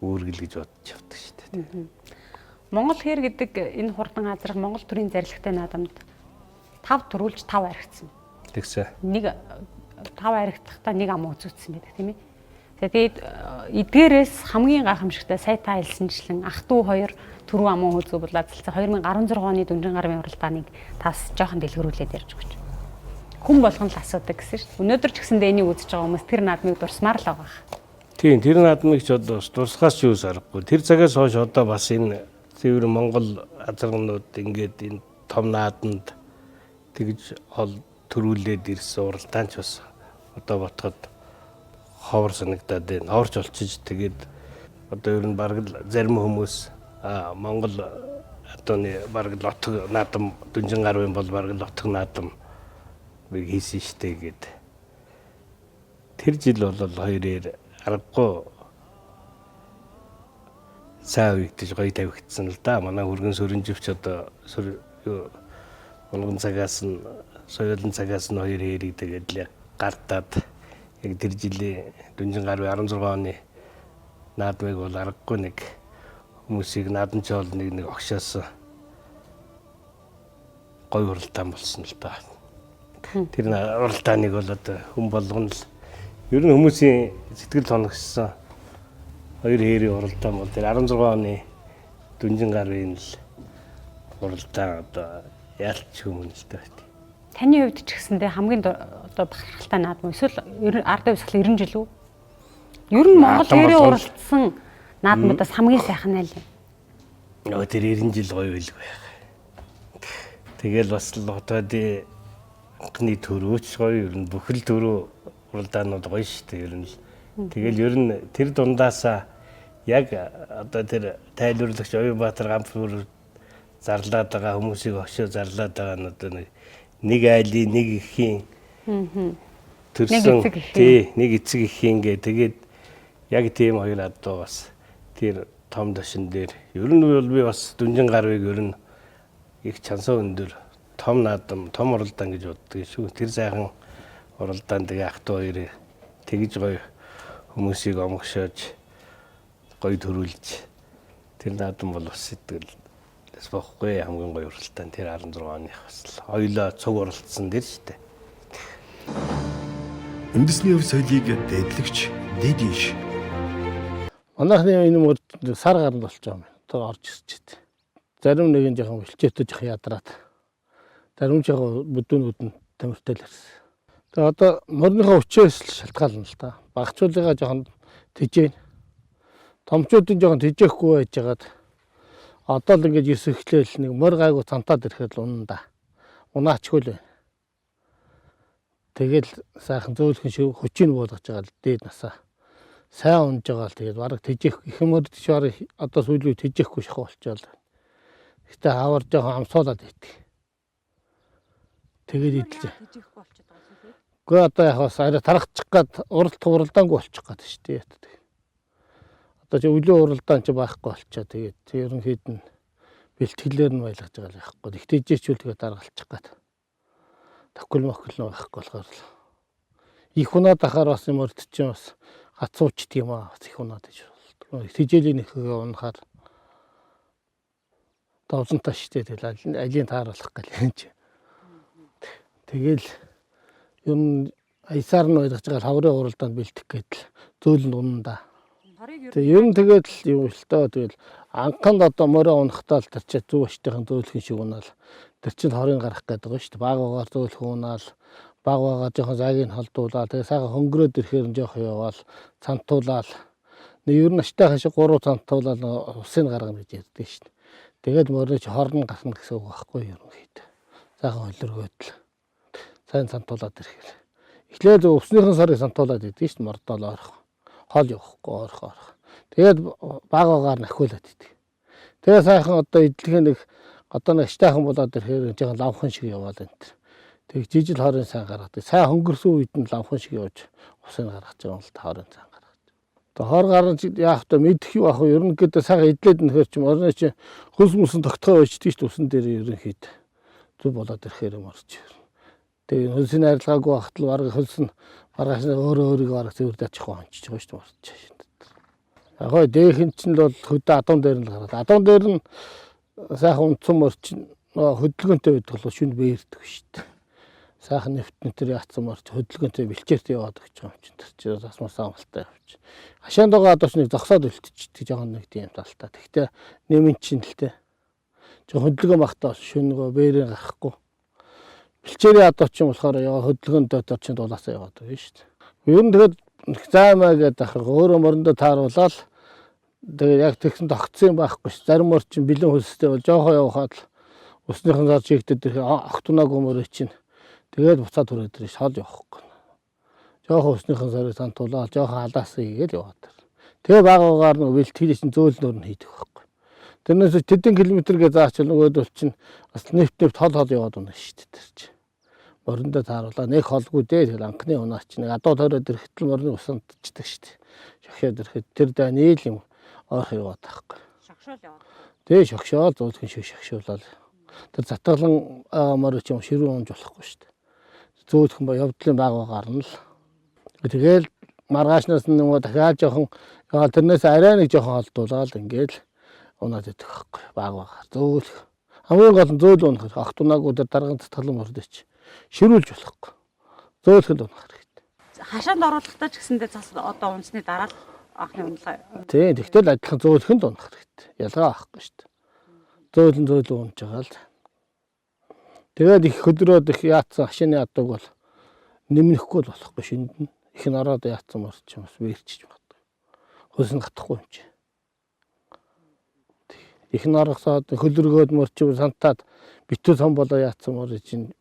үүргэл гэж бодож явдаг шүү дээ. Монгол хэр гэдэг энэ хурдан азраг Монгол төрийн зарилгатай наадамд 5 төрүүлж 5 аригдсан. Тэгсэн. Нэг 5 аригдахдаа нэг ам үзүүлсэн байдаг тийм ээ. Тэгээд эдгээрээс хамгийн гайхамшигтай сая та хэлсэнчлэн ах トゥ 2 түрүү амун үзүүлэлт залцсан 2016 оны Дүнжин гарвын уралдааныг тас жоохон дэлгэрүүлээд ярьж өгч. Хүн болгон л асуудаг гэсэн шүү дээ. Өнөөдөр ч гэсэндээ энийг үзэж байгаа хүмүүс тэр наадмыг дурсмаар л байгаа. Тийм тэр наадмыг ч одоо дурсахаас ч юу аргагүй. Тэр цагаас хойш одоо бас энэ цэвэр Монгол азаргнууд ингээд энэ том наадамд тэгж ол төрүүлээд ирсэн уралдаанч бас одоо ботход ховор санагдаад байна. Ховорч олчиж тэгээд одоо ер нь бараг л зарим хүмүүс Монгол одооны бараг л отог наадам Дүнжин гарвын бол бараг л отог наадам хийсэн штэ гээд тэр жил бол хоёроор аргагүй сайн үегдэж гоё тавигдсан л да. Манай хүргэн сүрэнживч одоо болгон цагаас нь соёлын цагаас нь хоёр хэрэг тэгээд л гартаад яг тэр жилийн Дүнжин гарвын 16 оны наадмыг бол аргагүй нэг хүмүүсийг наадамч бол нэг огшоос гоё уралдаан болсон л да. Тэр уралдааныг бол одоо хүн болгоно л ер нь хүмүүсийн сэтгэл тоногссон хоёр хэрийн уралдаан бол тэр 16 оны Дүнжин гарвын л уралдаан одоо яалч хүмүүн л дээ. Таны хувьд ч гэсэндээ хамгийн одоо бахархалтай наадам эсвэл ер нь ард өвсгөл 90 жил үү? Ер нь Монгол хэрийн уралдсан наадмуудаас хамгийн сайхан нь аль вэ? Тэр 90 жил гоё байлгүй. Тэгэл бас л хотоодын анхны төрөөч гоё ер нь бүхэл төрөө уралдаанууд гоё шүү дээ ер нь л. Тэгэл ер нь тэр дундаасаа яг одоо тэр тайлбарлагч Оюнбаатар Гамбар зарлаад байгаа хүмүүсийг өшөө зарлаад байгаа нь одоо нэг айлын нэг ихийн төрсөн нэг эцэг ихийн гээ тэгээд яг тийм хоёр адуу бас тэр том дашин дээр ер нь бол би бас Дүнжин гарвыг ер нь их чансаа өндөр том наадам том уралдаан гэж боддог шүү. Тэр сайхан уралдаан тэгээ ах トゥ хоёрыг тэгж гоё хүмүүсийг омгшоож гоё төрүүлж тэр наадам бол бас сэтгэл бас бохгүй хамгийн гоё уралдаан тэр 16 оных бас л хоёлоо цуг уралдсан дэр штэ. Үндэсний өв соёлыг дэвлэгч дэдиш. Манайхны энэ мөр сар гаранд болж байгаа юм. Одоо орж ирж байна. Зарим нэг нь жоохон бэлчээтэй жоохон ядраад. Зарим жоохон бүдүүнүүд нь тамиртай л ирсэн. Тэгээ одоо морныхоо өчөөс л шалтгаална л та. Багцуулыгаа жоохон тэжээн. Томчуудын жоохон тэжээхгүй байж байгаад одоо л ингэж өсөхлөөл нэг мор гайгүй цантаад ирэхэд л унаа. Унаачгүй л байна. Тэгэл сайхан зөөлхөн шүү хүчийг буулгаж байгаа л дээд насаа. Сайн унж байгаа л тэгээд бараг тэжээх их мөрд шаар одоо сүүлийн тэжээхгүй шахуу болчихвол. Гэтэ хавар жоохон амсуулаад идэх. Тэгээд идэлж. Тэжээхгүй болчиход байгаа юм тийм. Гэхдээ одоо яг бас арай тарахчих гад уралдаангүй болчих гад шүү дээ. Одоо чи өглөө уралдаан чи байхгүй болчоо тэгээд ерөнхийд нь бэлтгэлээр нь байлгаж байгаа л байхгүй. Их тэжээчүүл тэгээд даргалчих гад. Таккул мохол байхгүй болохоор л. Их унаад ахаар бас юм өрд чинь бас гацуучт юм аа их унаад гэж болдог. Тэжээлийн нэхгээ унахаар давсан таш штэ тэгэл алийн тааруулах гэл юм чи. Тэгэл юм аясаар нь ойлгож байгаа хаврын уралдаанд бэлтэх гэдэл зөөл нь унаа. Тэгээ ер нь тэгэл юм л тоо тэгэл анханд одоо мороо унахтаа л тэр чи зүг өчтөйхэн зөөлхөн шиг унаал тэр чин хорын гарах гэдэг байгаа шүү дээ. Баг багаар зөөлхөн унаал баг багаар жоохон загийг холдуулаад тэгээ сайхан хөнгөрөөд ирэхээр жоохон яваал цантуулаад нэг ер нь аштайхан шиг 3 цантуулаад усын гаргана гэж ярьдээ шүү дээ. Тэгээд морьч хорн гарна гэсэн үг байхгүй ер нь хэд. Сайхан хөлөргөөд л сайн цантуулаад ирэхээр эхлээд өвснийхэн сарыг цантуулаад идэв шүү дээ. Мордоол орох хол явахгүй орох. Тэгээд баг багаар нахиулаад идэв. Тэгээ сайхан одоо идэлхэн нэг одоо нэг аштайхан болоод ирэхээр жоохон лавхан шиг яваал энэ. Тэг жижиг хорын сайн гаргадаг. Сайн хөнгөрсөн үед нь лавхан шиг явж усыг гаргаж байгаа юм л хорын сайн гаргаж. Тэгээ хор гарч яах вэ мэдэх юу ах вэ? Ерөнхийдөө сайхан идлээд нөхөр чи орны чи хөлс мөсөн тогтгоо өчдөг шүү дээ. Усан дээр ерөнхийд зүг болоод ирэхээр юм орч. Тэгээ хөлсийн арилгаагүй багт л бараг хөлс нь маргааш өөрийгөө бараг зөвөр дачих ончиж байгаа шүү дээ. Яг гоо дээхэн чинь бол хөдөө адуун дээр нь гараад. Адуун дээр нь сайхан унтсан морчин хөдөлгөөнтэй байдаг л шүнд бээрдэг шүү дээ. Сайхан нефтнэр яатсан морч хөдөлгөөнтэй бэлчээрт яваад өгч байгаа юм чинь тэр чинь бас мас амгалтай явж. Хашаанд байгаа адууч нэг зогсоод үлдчихдэг жоохон нэг тийм талтаа. Тэгтээ нэмэн чинь л те. Жоо хөдөлгөөн багтаа шүн нөгөө бээрээ гарахгүй. Бэлчээрийн адууч юм болохоор яа хөдөлгөөн дотор чинь дулаасаа яваад байгаа шүү дээ. Ер нь тэгээд займаа гэдэг ахар өөрөө морондоо тааруулаад тэгээд яг тэгсэн тогтсон байхгүй ш. Зарим мор чинь бэлэн хөлстэй бол жоохоо явахад л усныхан зар чигдэд огтунаагүй морь чинь тэгээд буцаад түрээд ирж шал явахгүй. Жохон усныхан сорыг сантуулаад жохон халаасаа хийгээд яваад байна. Тэгээ багаагаар нөгөө бэлтгэл чинь зөөлнөр нь хийдэг байхгүй. Тэрнээс тэдэн километр гэж заачвал нөгөөдөл чинь бас нэвт хол яваад байна шүү дээ тэр чинь. Мориндоо тааруулаа нэг холгүй дээ тэгэл анхны унаач нэг адуу тойроод ирэхдээ морины усандчдаг шүү дээ. Шогшоод ирэхэд тэр даа нийл юм орох яваад байхгүй. Шогшоол яваад. Тэгээ шогшоол зөөлхөн шиг шогшоолол. Тэр затгалан морь ч юм ширүүн унж болохгүй шүү дээ. Зөөлхөн ба явдлын байгаагаар нь л. Тэгэл маргаашнаас нөгөө дахиад жоохон яагаад тэрнээс арай нэг жоохон холдуулаад ингээд унаад идэх байхгүй багаагаар зөөлх. Хамгийн гол нь зөөл унах. Огт унаагүй тэр дарган затгалан морьдоч ширүүлж болохгүй. Зөөлхөнд унах хэрэгтэй. Хашаанд оруулахдаа ч гэсэндээ цас одоо унсны дараа л анхны унлаа. Тийм тэгтэл адилхан зөөлхөнд унах хэрэгтэй. Ялгаа авахгүй шүү дээ. Зөөлөн унж байгаа л. Тэгээд их хөдрөөд их яатсан хашааны адаг бол нэмнэхгүй л болохгүй шинд нь. Их нь ороод яатсан морч юм бас вэрчиж байна. Хөлс нь гатахгүй юм чи. Их нь орохсоод хөлрөгөөд морчив сантаад битүү сан болоо яатсан морч чинь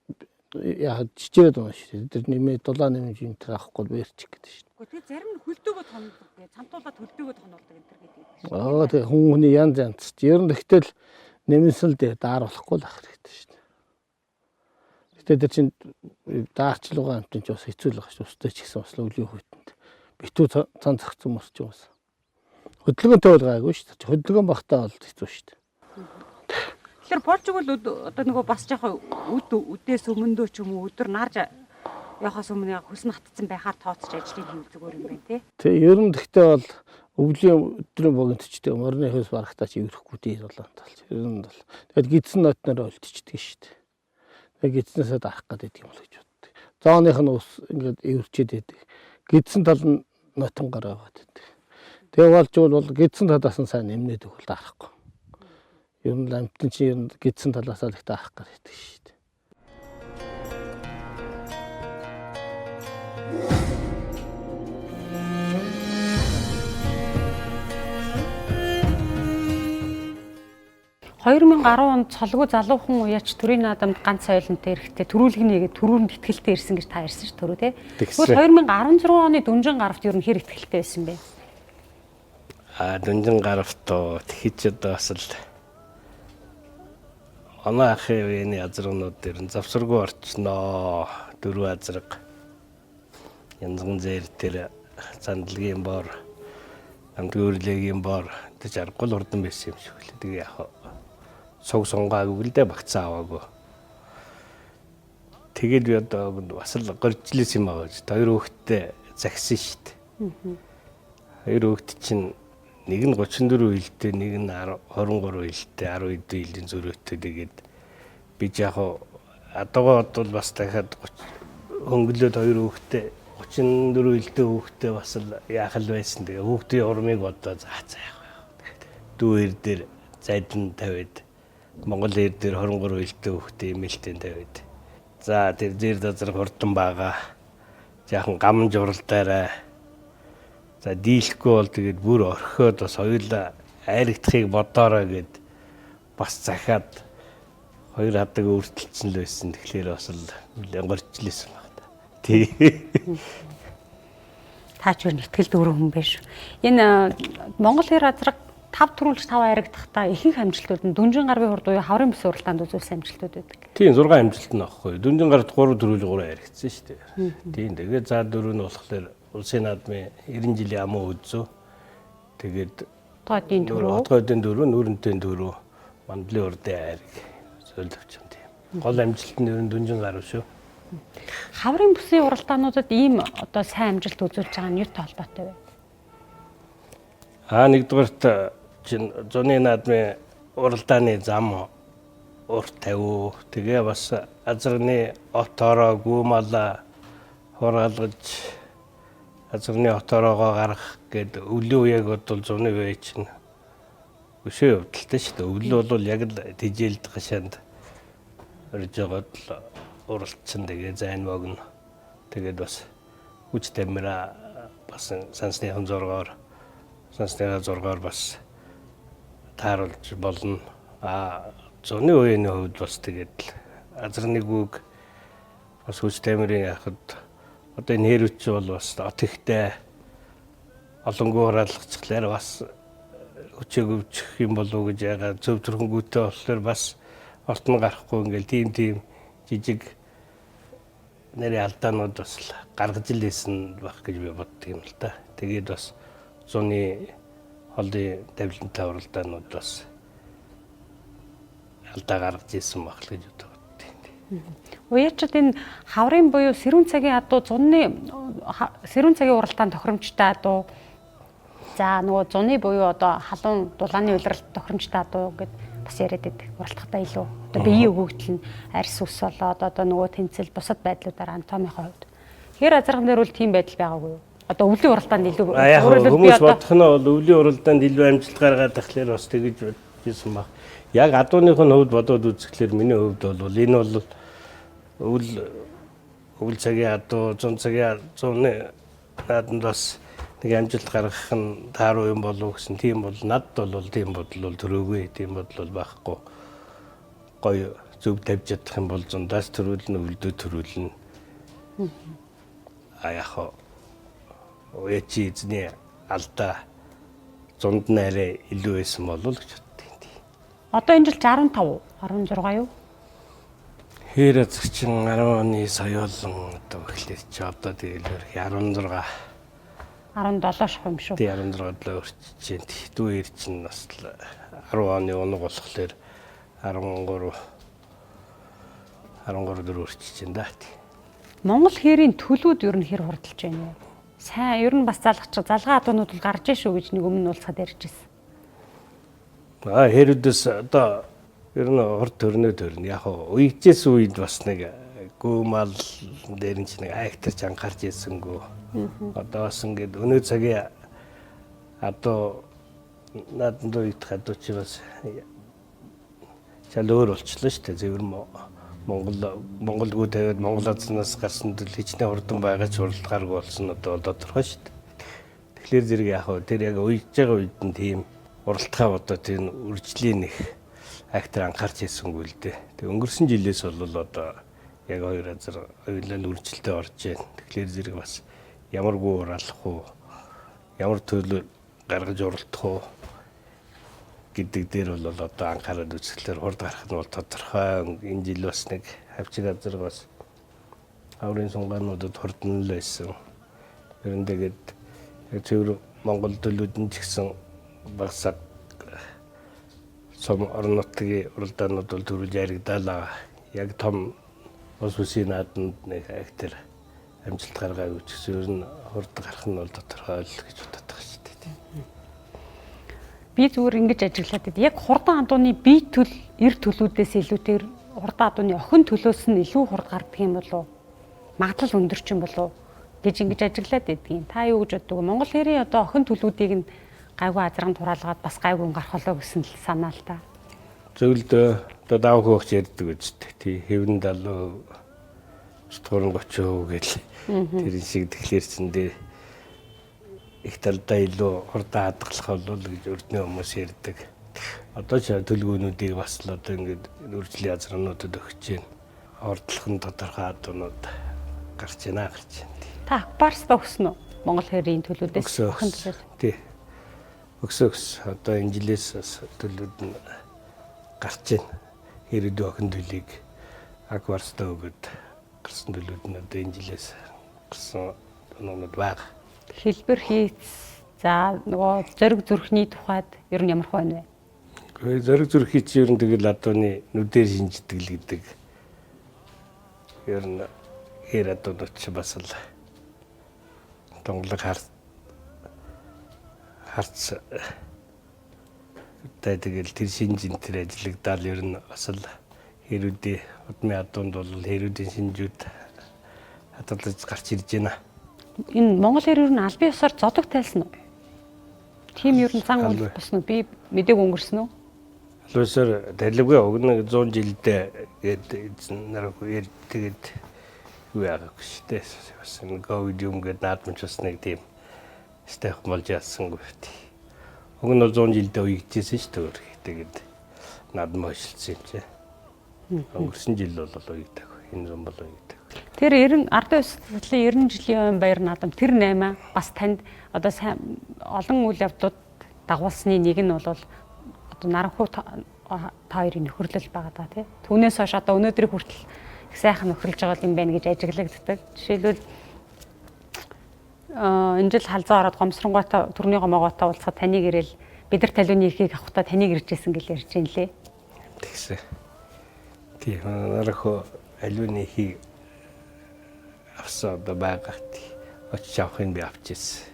яа чичээд байна шүү дээ. Тэр нэмээ дулаан нэмж юм тэр авахгүй вэрчих гэдэг шүү дээ. Тэгээ зарим нь хөлдөөгөө тонолдог. Цамтуулаад хөлдөөгөө тонолдог энэ төр гэдэг. Тэгээ хүний янз янз. Ер нь тэгтэл нэмсэн л дээ дааруулахгүй л ах хэрэгтэй шүү дээ. Гэтэ тэр чинь даарчлуугаа амт чинь бас хэцүү л байгаа шүү. Устай ч гэсэн бас өвлийн хүйтэнд. Битүү цан зогцсон морч юм бас. Хөдөлгөөнтэй бол гайгүй шүү дээ. Хөдөлгөөн багтаа бол хэцүү шүү дээ. Тэгэхээр болж игэл одоо нөгөө бас жоохон үдээс өмнөдөө ч юм уу өдөр нарж явахаас өмнө хөс нь хатцсан байхаар тооцож ажлыг хийх зүгээр юм байна тий. Тэгээ ер нь гэхдээ бол өвлийн өдрийн богинотчтэй морины хөөс барахтаа ч ирэхгүй дээ болоо талч. Ер нь бол тэгээд гидсэн нотноор олдчихдаг шүү дээ. Тэгээд гидснээсээ дарах гэдэг юм л гэж боддог. Зооных нь ус ингээд эвэрчээд байдаг. Гидсэн тал нь нотонгоор аваад байдаг. Тэгээ болж бол гидсэн талаас нь сайн нэмнээд өгөл дарахгүй. Ер нь амтэн чи ер нь гидсэн талаас л их дарах гэдэг шүү дээ. ...2010 онд цолгүй залуухан уяач төрийн наадамд ганц соёлонтой эрэхтэй төрүүлгэнийгээ төрүүнд итгэлтэй ирсэн гэж та ярьсан шүү төрөө тий. Тэгвэл 2016 оны Дүнжин гаравт ер нь хэр итгэлтэй байсан бэ? Дүнжин гаравт тэгэхэд бас л оноо ахын үеийн азрагнууд дээр завсаргүй орчноо дөрвөн азраг янзган зэр тэр цандлагын бор амтгөөрлөгийн бор гэж аргагүй л урдан байсан юм шиг л тэгээ яг цог сонгоогүй л дээ багцаа аваагүй. Тэгээд би одоо бас л горжлээс юм аа гэж хоёр хүүхэдтэй загсан шүү дээ. Хоёр хүүхэд чинь нэг нь 34 хилтэй, нэг нь 23 хилтэй, 10 хэдэн хилийн зөрөөтэй тэгээд би яг адуугаа бол бас дахиад хөнгөлөөд хоёр хүүхэдтэй 34 хилтэй хүүхэдтэй бас л яах л байсан. Тэгээ хүүхдийн урмыг одоо заацаа яах вэ. Дүүэр дээр зайдан тавиад Монгол эр дээр 23 хилтэй хүүхдээ имэлтэн тавиад. За тэр зэр дазар хурдан байгаа. Жаахан гам журалдаарай. За дийлэхгүй бол тэгээд бүр орхиод бас хоёулаа айрагдахыг бодоорой гэд бас захаад хоёр хадаг өөртөлцсөн л байсан. Тэгэхээр бас л горжлээсэн байна. Тий. Таач өөр нэтгэл дөрөв хүн биш. Энэ Монгол эр азраг 5 төрүүлж 5 айрагдахдаа ихэнх амжилтууд нь Дүнжин гарвын хурд буюу хаврын бүс уралдаанд үзүүлсэн амжилтууд байдаг. Тийм 6 амжилт нь аахгүй. Дүнжин гарт 3 төрүүлж 3 айрагдсан шүү дээ. Тийм тэгээд за 4 нь болохоор улсын наадмын 90 жилийн амуу үзүү. Тэгээд Хотын дөрөв, хотын дөрөв, нүүрэнтэй дөрөв, мандлын урдын айраг зөвлөлт авчихсан тийм. Гол амжилт нь ер нь Дүнжин гарв шүү. Хаврын бүсийн уралдаануудад ийм одоо сайн амжилт үзүүлж байгаа нь юутай холбоотой вэ? Нэгдүгээрт чин зуны наадмын уралдааны зам урт тавь. Тэгээ бас азарны отороо гүмала хуралгаж азарны отороогоо гаргах гээд өвлийн үеиг бодвол зуны үе чинь өшөө явдалтай шүү дээ. Өвлөө бол яг л тижээлд гашаанд орж байгаад л уралдсан. Тэгээ зайн вогн. Тэгээд бас хүч тамира бас сансны зургаар бас тааруулж болно. Зуны үеийн хувьд бас тэгээд азарны гүг бас хүч тамирын яхад одоо энэ хэрүүч бол бас отхтой олонгүй хараалгацлаар бас өчөг өвчих юм болов уу гэж яагаад зөв төрхөнгүүтэй болохоор бас ортон гарахгүй ингээл тийм жижиг нэрийн алдаанууд бас гаргаж илсэн байх гэж би боддог юм л да. Тэгээд бас зуны холын давлантай уралдаанууд бас алдаа гаргаж ирсэн байх л гэж боддог. Уяачид энэ хаврын буюу сэрүүн цагийн адуу сэрүүн цагийн уралдаан тохиромжтой адуу. За нөгөө зуны буюу одоо халуун дулааны улиралд тохиромжтой адуу гэд бас яриад байдаг. Уралдахдаа илүү одоо биеийн өгөгдөл нь арьс ус болоод одоо нөгөө тэмцэл бусад байдлуудаар анатомийн хувьд. Тэгэхээр азарган дээр бол тийм байдал байгаагүй юу? Одоо өвлийн уралдаанд илүү хүмүүс бодох нь бол өвлийн уралдаанд илүү амжилт гаргаад тахлаар бас тэгэж бодсон баг. Яг адууных нь хувьд бодоод үзэхлээр миний хувьд бол энэ бол өвөл цагийн адуу, зун цагийн зуны нааданд бас нэг амжилт гаргах нь тааруу юм болов гэсэн тийм бол надад бол тийм бодол бол төрөөгүй, тийм бодол байхгүй. Гоё зөв тавьж чадах юм бол зундаас төрүүлнэ, өвөлдөө төрүүлнэ. Яг уячи эзний алдаа зунд нь арай илүү байсан болов гэж боддог. Одоо энэ жил 15, 16 юу? Хэр азгчин 10 оны соёолон одоо эхлэж чи одоо тэгэлэр 16 17 шах юм шүү. Тий 16 л өрчиж чинь дүү чинь бас 10 оны унаг болохоор 13 дөр өрчиж чинь да. Монгол хэрийн төлөвүүд ер нь хэр хурдалж байна вэ? Сайн ер нь бас залгаа адуунууд бол гарч ийн шүү гэж нэг өмнө уулзахад ярьжсэн. Хэрүүдээс одоо ер нь хурд төрнө. Яг уйгчээс үед бас нэг гүмал дээр нь нэг айхтарч анхаарч ирсэнгүү. Одоо бас ингээд өнөө цагийн адуу нааданд уйдах адуу чи бас шал өөр болчихлоо шүү дээ. Зөвөр Монголгүй тавиад Монгол азнаас гарсан дэл хичнээн хурдан байгаа ч уралдааргүй болсон одоо тодорхой шүү дээ. Тэгэхээр зэрэг яг тэр яг уйж байгаа үед нь тийм уралдахаа одоо тийм үржлийн их актер анхаарч ирсэнгүй л дээ. Тэг өнгөрсөн жилээс бол одоо яг хоёр азар ойлол үржилтэд орж байна. Тэгэхээр зэрэг бас ямаргүй уралдах уу, ямар төлөв гаргаж уралдах уу гэдэг дээр бол одоо анхаарал үзэхлээр хурд гарах нь бол тодорхой. Энэ жил бас нэг хавчиг азар бас хаврын сунгаануудад хурдан л байсан. Ер нь тэгээд зөвхөн Монгол төлөвүүд нь ч гэсэн багсаг сум орон нутгийн уралдаанууд бол төрүүлж яригдаалаа. Яг том ус үсийн нааданд нэг актер амжилт гаргаагүй ч гэсэн ер нь хурд гарах нь бол тодорхой л гэж боддог шүү дээ. Би зүгээр ингэж ажиглаад байд. Яг хурдан адууны бие төл эр төлүүдээс илүүтэйгээр хурдан адууны охин төлөөс нь илүү хурд гардаг юм болов уу? Магадлал өндөрч юм болов уу гэж ингэж ажиглаад байдгийн. Та юу гэж боддог вэ? Монгол хэрийн одоо охин төлүүдийг нь гайгүй азарган тураалгаад бас гайгүй гарах болоо гэсэн л санаа л та. Зөвлөдөө одоо давх хөөгч ярьдаг үстэй. Тий хэвэн 70 30 гэл тэр шиг тэгэхээр чин дээр их талдаа илүү хурдан хадгалах бол гэж өрдний хүмүүс ярьдаг. Одоо ч төлөвлөгөөнүүдийг бас л одоо ингээд үржлийн азарнуудад өгч байна. Хордлох нь тодорхой адуунууд гарч байна. Та Акбарста өгсөн үү? Монгол хэрийн төлөвлөдөөс охин төлөв. Тий. Өксөс одоо энэ жилээс төлөвлөд нь гарч байна. Хэрэг охин төлийг Акбарста өгöd гарсан төлөвлөд нь одоо энэ жилээс гарсан оноод баг. Хэлбэр хийц. За нөгөө зориг зүрхний тухайд ер нь ямар байна вэ? Гэхдээ зориг зүрхий чи ер нь тэгэл адууны нүдээр шинждэг л гэдэг. Ер нь хэр адуунууд чи бас л тонглог харц тэгэл тэр шинжин тэр ажиллагдаал ер нь бас л хэрүүдийн удмын адуунд бол хэрүүдийн шинжүүд хадгалж гарч ирж байна. Энэ Монгол хэр ер нь албан ёсоор зодог тайлсан уу? Тийм ер нь зан үйл болсон уу? Би мэдээг өнгөрсөн үү? Албан ёсоор тайлбаргүй өгнө 100 жилдээ гээд нараа тэгээд юу яагагүй шүү дээ. Бас нэг ковид юм гээд наадмч бас нэг тийм стах болж ясангүй. Уг нь 100 жилдээ уйгдчихсэн шүү дээ. Тэгээд наадам хойшлцсон юм чи. Өнгөрсөн жил бол уйгдаг. Энэ зам бол уйгдаг. Тэр 90 ардын өсөлтийн 90 жилийн ойн баяр наадам тэр 8 бас танд одоо сайн олон үйл явдлууд дагуулсны нэг нь бол одоо наранхуу та хоёрын нөхөрлөл байгаа даа тий. Түүнээс хойш одоо өнөөдрийг хүртэл их сайхан нөхөрлж байгаа юм байна гэж ажиглагддаг. Жишээлбэл энэ жил халзаа ороод гомсронгойтой төрний гомоогоотой уулзахад таныг ирээл бид нар талууны эрхийг авахдаа таныг иржсэн гэж ярьж байна лээ. Тэгсэн. Тийм наранхуу аливаа ихийг авсан одоо байгаагт очиж авахын би авчихсан.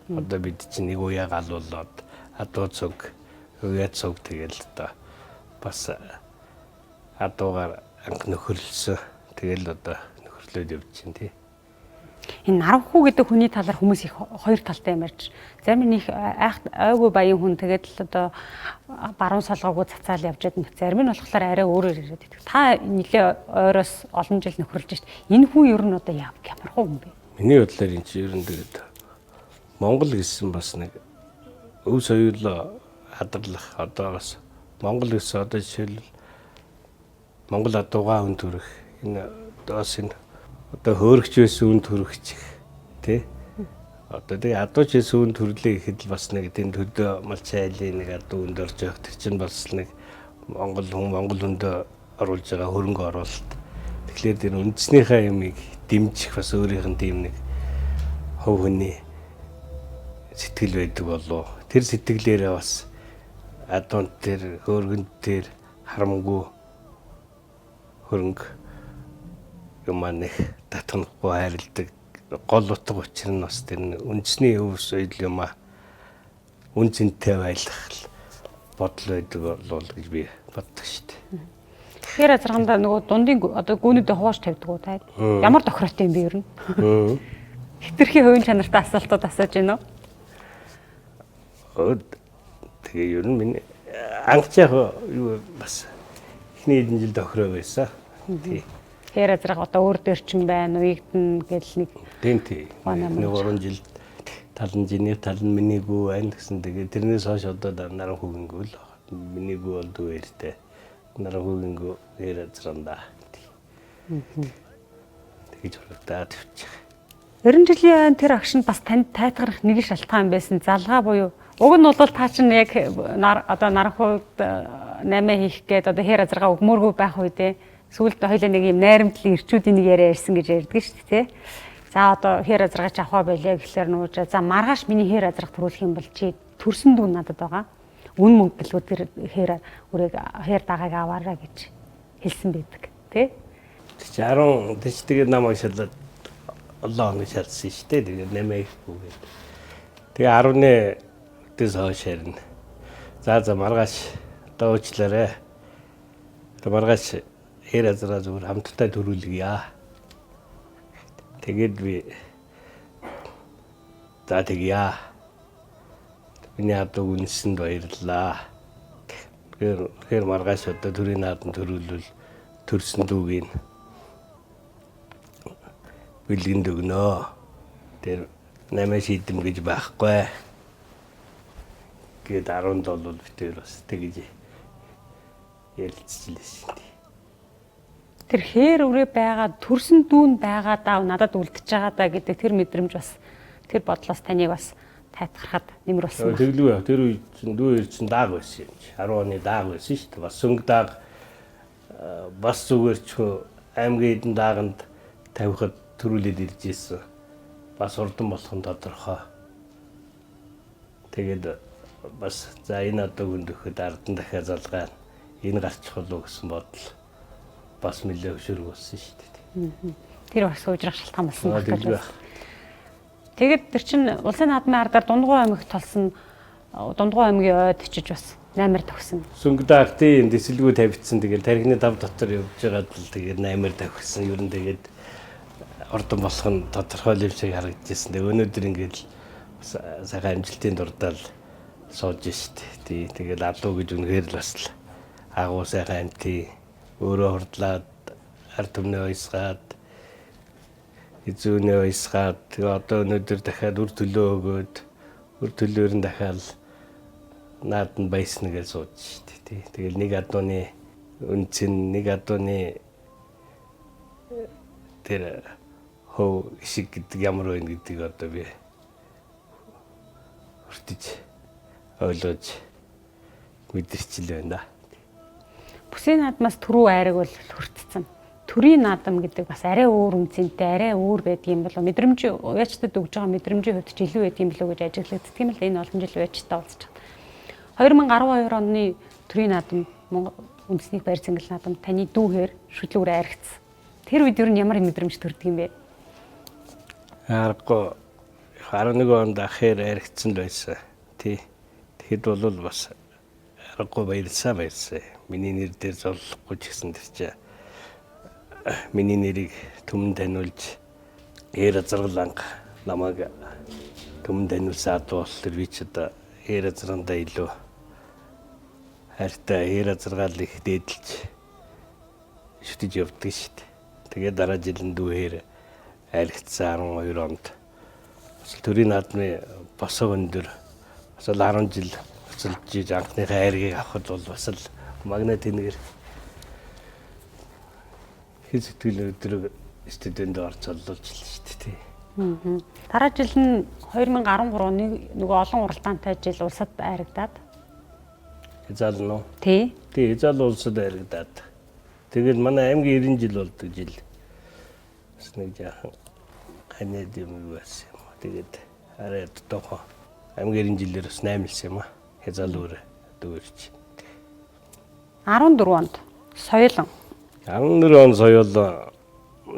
Одоо бид чинь нэг уяа галуулаад адуу цог, уяа цог тэгэл одоо бас адуугаар анх нөхөрлөсөн. Тэгэл одоо нөхөрлөөд явж чинь тий. Энэ наранхуу гэдэг хүний талаар хүмүүс их хоёр талтай юм ярьж. Зарим нь их айгүй баян хүн тэгээд л одоо баруун солгоогүй цацаал явж байдаг. Зарим нь болохоор арай өөрөөр ирээд байдаг. Та нэлээ ойроос олон жил нөхөрлж шít. Энэ хүн ер нь одоо ямар хүн бэ? Миний бодлоор энэ чинь ер нь тэгээд Монгол гэсэн бас нэг өв соёл хадгалах одоогоос Монгол гэсэн одоо жишээлбэл Монгол адуугаа хүн төрөх энэ доос энэ одоо хөөрөгч байсан үн төрөгч тий одоо тэгээ адууч байсан үн төрлөө гэхэд л бас нэг тийм төдөө малч айлын нэг адуу үнд орж явах тэр чинь бас нэг Монгол хүндээ оруулж байгаа хөрөнгө оруулалт тэгэхээр тэр үндэснийхээ юмыг дэмжих бас өөрийнх нь тийм нэг хөв хүний сэтгэл байдаг болов тэр сэтгэлээрээ бас адуун тэр хөөргөн тэр харамгүй хөрөнгө юм маань татханахгүй хайрладаг гол утга учир нь бас тэр үндэсний өв соёл юм а үн цэнтэй байлгах бодол байдаг бол гэж би боддог шүү дээ. Тэгэхээр азарганда нөгөө дундын одоо гүнүүдэд хувааж тавьдаг уу та? Ямар тохиротой юм бэ ер нь? Хитрхи хувийн чанартай асуултууд асууж байна уу? Тэгээ ер нь миний анхч яг юу бас эхний хэдэн жил тохироо байсан. Тий. Тэгэхээр азраг одоо өөр дээр ч юм байна, уягдана гэл нэг. Тийм. Нэг 3 жил талан жиний талан минийгүү байна гэсэн. Тэгээ тэрнээс хойш одоо наран хүүгингүү л минийгүү бол дүүэртэй. Наран хүүгингүү нэр азранда. Тэгэж хурдаад тавьчих. 90 жилийн тэр агшинд бас танд тайтгарах нэг шалтгаан байсан. Залгаа буюу уг нь бол та чинь яг одоо наранхууд 8 хийх гээд одоо хэр азаргаа өгмөөргүй байх үедээ сүүлд хоёлаа нэг юм найрамдлын ирчүүдийн нэг яриа ярьсан гэж ярьдаг шүү дээ тий. За одоо хэр азаргаач авах байлаа гэхлээр нууж за маргааш миний хэр азарга төрүүлэх юм бол чи төрсөн дүү надад байгаа. Үн мөнгө гэлөө тэр хэр үрийг хэр дагааг аваарай гэж хэлсэн байдаг тий. Чи 10 дэч тэгээд намайг шалаад олон хоног шалсан шүү дээ. Тэгээд 8 хийхгүйгээд. Тэгээ 11 дэс хойш харна. За маргааш одоо уучлаарай. Тэгээ маргааш хэр азраа зүгээр хамтдаа төрүүлгийа. Тэгээд би за тэгье. Миний адуу үнсэнд баярлаа. Тэгэхээр маргааш одоо төрийн наадам төрүүлвэл төрсөн дүүгийн бэлгэнд өгнө. Тэр 8 шийдэм гэж байхгүй. Гээд 10-нд бол битээр бас тэгж ярилцчихлээ. Тэр хээр өрөө байгаа төрсөн дүүн байгаа даа надад үлдчихэж байгаа даа гэдэг тэр мэдрэмж бас тэр бодлоос таныг бас тайтгархад нэмэр болсон. Тэглүү. Тэр үе чинь дүү чинь дааг байсан юм чи. 10 оны дааг байсан шүү дээ. Бас сөнгө дааг бас зүгээр ч аймгийн эдэн дааганд тавихад төрүүлээд ирж ийсэн. Бас урдан болох нь тодорхой. Тэгээд бас за энэ одоо хүндөхөд ардан дахиад залгаа энэ гарчих болов гэсэн бодол бас нэлээ өшөрг болсон шүү дээ. Тэр бас уужрах шалтгаан болсон байна. Тэгээд тэр чин улсын наадмын ардаар Дундгуй аймагт толсон Дундгуй аймгийн ойд очиж бас 8-аар тавьсан. Сөнгө даагтын дэсэлгүй тавьчихсан. Тэгээд тархины тав дотор явж байгаад л тэгээд 8-аар тавьсан. Ер нь тэгээд ордон болох нь тодорхой л шиг харагдчихсан. Тэгээд өнөөдөр ингээд сайхан амжилтын дурдаал сууж штэ. Тэгээд адуу гэж үнэхээр л бас агуу сайхан амтий өөрөө хурдлаад ард түмнээ ойсгаад эзүүнээ ойсгаад одоо өнөөдөр дахиад үр төлөө өгөөд үр төлөөр нь дахиад нааданд баясна гэж сууж штэ. Тэгэл нэг адууны үнцэн нэг адууны тэр хөө шиг гэдэг ямар байна гэдгийг одоо би хүртэж ойлгож мэдэрчил байна. Бүсийн наадмаас түрүү айраг бол хүртцэн. Төрийн наадам гэдэг бас арай өөр үнцэнтэй, арай өөр байдгийм болов. Мэдрэмж уяачтад өгж байгаа мэдрэмжийн хувьд ч илүү байдгийм болов гэж ажиглагддаг юм л энэ олон жил уяачтаа уулзч байгаа. 2012 оны төрийн наадам үндэсний баяр цэнгэл наадам таны дүүхээр шүтлүүрээ аригдсан. Тэр үед юу ямар мэдрэмж төрдөг юм бэ? Аргагүй 11 онд ахэр аригдсан л байсан. Тий. Тэгэхэд бол бас аргагүй баярлсан. Миний нэр дээр золлохгүй ч гэсэн тэр чинь миний нэрийг түмэн таниулж Азаргаланга намайг түмэн таниулсан адуу болохоор би ч одоо Азаргандаа илүү хайртай Азаргаал их дээдэлж шүтэж явдаг шүү дээ. Тэгээд дараа жилийн дүүхээр аригдсан 12 онд төрийн наадмын босоо өндөр бас л 10 жил буцалж иж анхныхаа айргийг авахд бол бас л магнит энерги хэл сэтгэл өдрөг студент орцоллуулж л шүү дээ. Дараа жил нь 2013 оны нөгөө олон уралдаантай жил улсад айрагдаад. Эзал нь. Тий. Тий, эзал улсад айрагдаад. Тэгээд манай аймгийн 90 жил болдог жил. Бас нэг жаахан ханаад юм байсан юм. Тэгээд арай дотоохоо аймгийн 90 жилээр бас 8 лсэн юм аа. Эзал өөр дүүрч. 14 онд соёлон 14 он соёл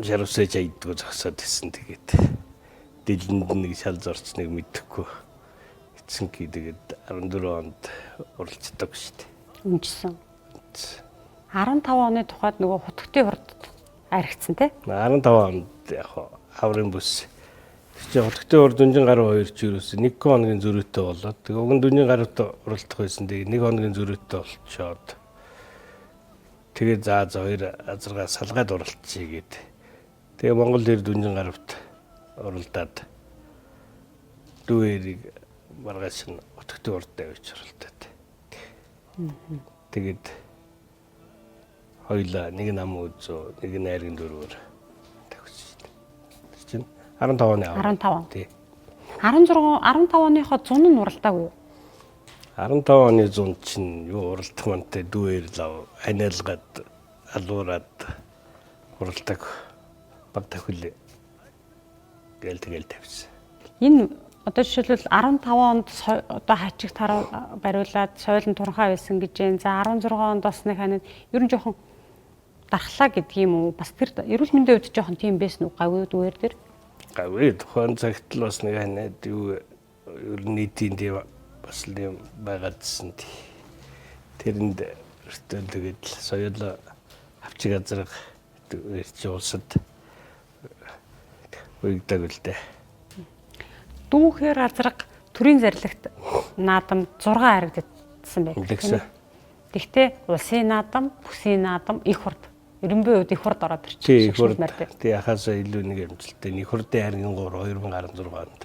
шарвсаж айдгүй зогсоод исэн. Тэгээд дэлэнд нэг шал зорчныг мэдэхгүй эцэн ки тэгээд 14 онд уралцдаг шүү дээ. үнжсэн. 15 оны тухайд нөгөө хутгтын хурд аригдсан тий? 15 онд яг хаврын бүс. Тэгвэл хутгтын хурд дүнжин гаруй 2 ч юусэн 1 хоногийн зөрүүтэй болоод тэгээд уг нь дүнжин гаруйд уралдах байсан. Тэгээд 1 хоногийн зөрүүтэй болчихоод тэгээд заа 2 азаргаа салгаад уралдчихъя гээд. Тэгээ Монгол хэр дүнжин гаруйд уралдаад дүүэрийг маргааш нь хутгтын хурд тавьж уралдаад. Тэгээд хоёлаа нэг нам үзөө, нэг найргийн дөрвөр тавьчихсан. Тэр чинь 15 оны 15. Тий. 15 оныхоо 100 нь уралдаагүй юу? 15 оны 100 чинь юу уралдах мантай дүүэр лав аниалгаад алуураад уралдаг баг тахил гээл тавьсан. Энэ одоо жишээлбэл 15 онд одоо хачиг бариулаад соёлын туранхай байсан гэж байна. За 16 онд бас нэг ханад ер нь жоохон дархлаа гэдэг юм уу? Бас тэр эрүүл мэндийн хувьд жоохон тийм байсан уу? Гавь дүүэр дээр. Гавь тухайн цагт л бас нэг ханад юу ер нь нийтийн тийм бас л юм байгаадсэн. Тэрэнд өртөл тэгээд соёл авчиг азраг ирч улсад уягдаг л дээ. Дүүхээр азраг төрийн зарлагт наадам 6 харагдсан байх. Тэгтээ улсын наадам, бүсийн наадам, их хурд. Ерөнбийн үед их хурд ороод ирчихсэн. Их хурд. Тэг яхаасаа илүү нэг амжилттай. Их хурдын харгийн 3 2016 онд.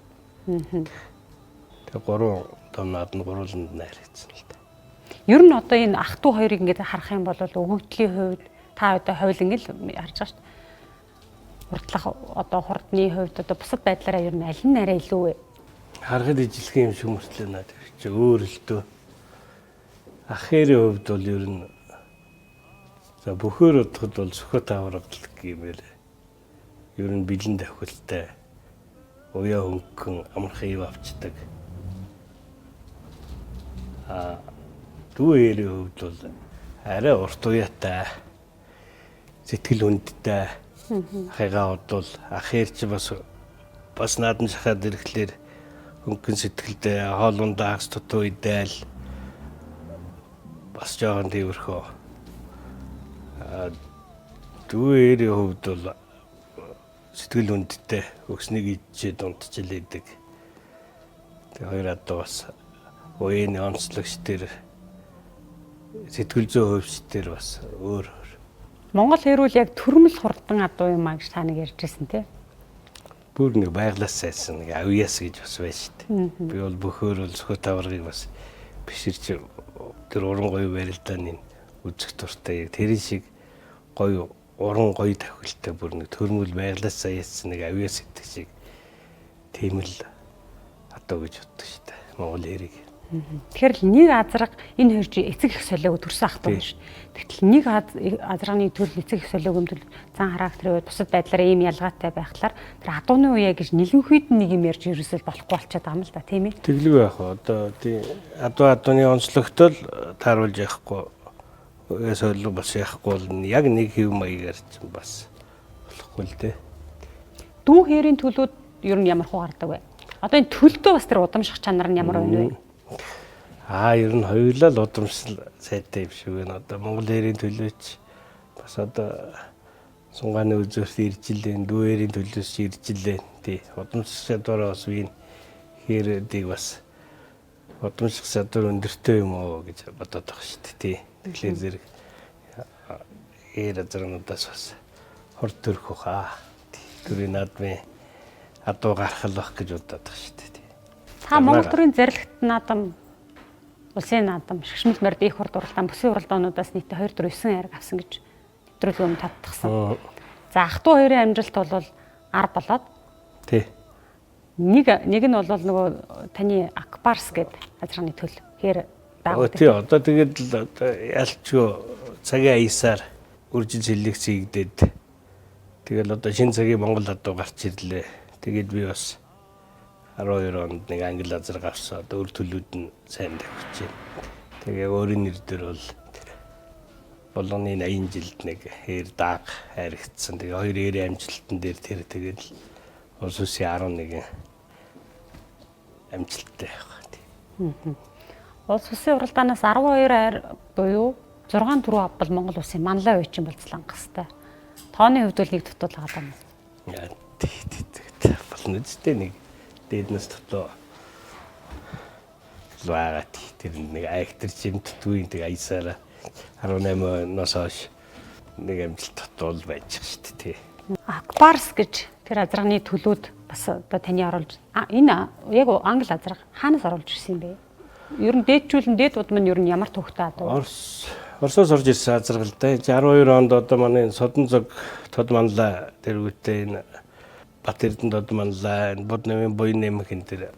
Тэг 3 том наадам гурууланд найрагдсан л да. Ер нь одоо энэ ах トゥ хоёрыг ингээд харах юм бол өгөгдлийн хувьд та одоо ховлон л харж байгаа шүү дээ. Хурдлах одоо хурдны хувьд одоо бусад байдлаараа ер нь аль нь арай илүү вэ? Харахад ижилхэн юм шиг мөртлөө надад чи өөр л дөө. Ахэрийн хувьд бол ер нь за бөхөр удахд бол сөхөт аврагдлаг гэмээр ер нь бэлэн давхилтай уяа хөнгөн амархан ив авчдаг. Дүүэрийн хувьд бол арай урт уяатай сэтгэл үндтэй ахыгаа бодвол ахэр чи бас наадан шахаад ирэхлээр хөнгөн сэтгэлдээ хоолундаа агс тутуу идээл бас жоохон тийвэрхөө. Дүүэрийн хувьд бол сэтгэл үндтэй өгснийг ичээд унтчихлээдэг. Тэгээ хоёр адуу бас уяаны онцлогч төр сэтгэл зүйн хувьч төр бас өөр. Монгол хэрүүл яг төрмөл хурдан адуу юм аа гэж та нэг ярьжсэн тий. Бүр нэг байглаас сайсан нэг авьяас гэж бас байна шүү дээ. Би бол бөхөр бол сөхөт аврагыг бас биширч тэр уран гоё барилдааны үзэх дуртай яг тэрэн шиг гоё уран гоё тавхилтай бүр нэг төрмөл байглаас саяасан нэг авьяас идэх шиг тийм л одоо гэж боддог шүү дээ. Монгол хэрэг. Тэгэхээр л нэг азраг энэ хоёр чи эцэг их солиог төрсөн ах таа шүү. Тэгтэл нэг азрагны төрөл эцэг их солиог өмдөл зан характер бай бусад байдлаар ийм ялгаатай байхлаар тэр адууны үеэ гэж нэлэнхүйд нэг юм ярьж ерөөсөө болохгүй болчиход байгаа юм л да тийм ээ. Тэглэг байх одоо тий адууны онцлогтол тааруулж яахгүй солиог бас яахгүй бол яг нэг хэв маягаар ч бас болохгүй л дээ. Дүү хэрийн төлөөд ер нь ямар хуу гардаг вэ? Одоо энэ төлдөө бас тэр удамших чанар нь ямар байна вэ? Ер нь хоёулаа л удамшил сайтай юм шиг байна. Одоо Монгол хэрийн төлөөч бас одоо сунгааны үзүүрт ирж илэн, дүү хэрийн төлөөс ирж илэн. Тий. Удамших чадвараа бас үе хэрүүдийг бас удамших чадвар өндөртэй юм уу гэж бодоод байгаа шүү дээ. Тий. Тэгэхээр зэрэг азрагнуудаас бас хор төрөх хаа. Төрийн наадмын адуу гарах л байх гэж бодоод байгаа шүү дээ. Та Монгол төрийн зарлагт наадам, улсын наадам, шгшмэл морд их хурд уралдаан, бүсийн уралдаануудаас нийтдээ 2-4-9 хайраг авсан гэж нэвтрүүлэг өмнө тодтогсон. За ах トゥ хоёрын амжилт бол 10 болоод. Тий. Нэг нь бол нөгөө таны Акбарс гэдэг азрагны төл. Тэгэхээр даагууд. Тий одоо тэгээд л ялчгүй цагийн аясаар үржил селекц хийгдээд тэгэл одоо шинэ цагийн Монгол адуу гарч ирлээ. Тэгээд би бас 12 онд нэг англи азраг авсан. Одоо өр төлөвд нь сайн тавьчих юм. Тэгээ өөрийн нэр дээр бол болгоны 80 жилд нэг хээр дааг харигдсан. Тэгээ хоёр ээрийн амжилтан дээр тэр тэгээд улс үсийн 11 амжилттай байх. Улс үсийн уралдаанаас 12 хайр буюу 6 түрүү авбал Монгол улсын манлай үечин болцлон гастай. Тооны хувьд бол нэг дутуул байгаа юм. Яа тий болно үстэй нэг дээднээс дотоо лаагаад тэр нэг актер жимтдгүй тэг аясаараа 18-оос хойш нэг амжилт дотоол байж шүү дээ тий. Акбарс гэж тэр азрагны төлөөд бас одоо таны оруулж энэ яг англи азраг хаанаас оруулж ирсэн юм бэ? Ер нь дээдчүүлэн дээд удам нь ер нь ямар төвхтэй адуу? Оросоос орж ирсэн азраг л да. 62 онд одоо манай Содонцог тод манлаа тэргүүтээ энэ Бат Эрдэнэ тод манлаа Буднамын буйн нэмхэн тэр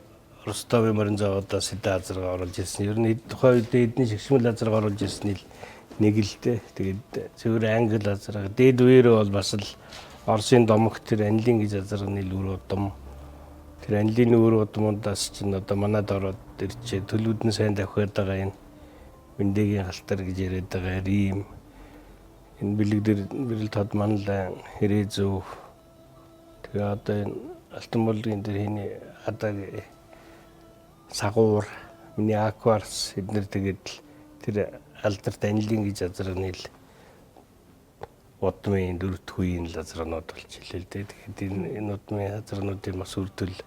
Ростовын морин заводоос хэдэн азраг оруулж ирсэн. Ер нь тухайн үед эдний шгшмэл азраг оруулж ирсэн нэг л дээ. Тэгээд зөвхөн англи азраг дээд үеэрээ бол бас л Оросын домог тэр анилын гэж азрагны үр удам. Тэр анилын үр удамудаас чинь одоо манад ороод ирчээ төлөвд нь сайн давхиад байгаа юм. Виндигийн галтар гэж яриад байгаа Рим. Энэ бэлэг дээр бэрэл тод манлаа хэрэг зөв. Тэгээ одоо энэ алтан болгийн дээр хийний адаг сагуур миний акварс эднэр тэгээд тэр алдарт анилын гэж азрагны л удмын дөрөвт үеийн азрагнууд болж илээ л дээ. Тэгэхээр энэ удмын азрагнуудын бас үрдэл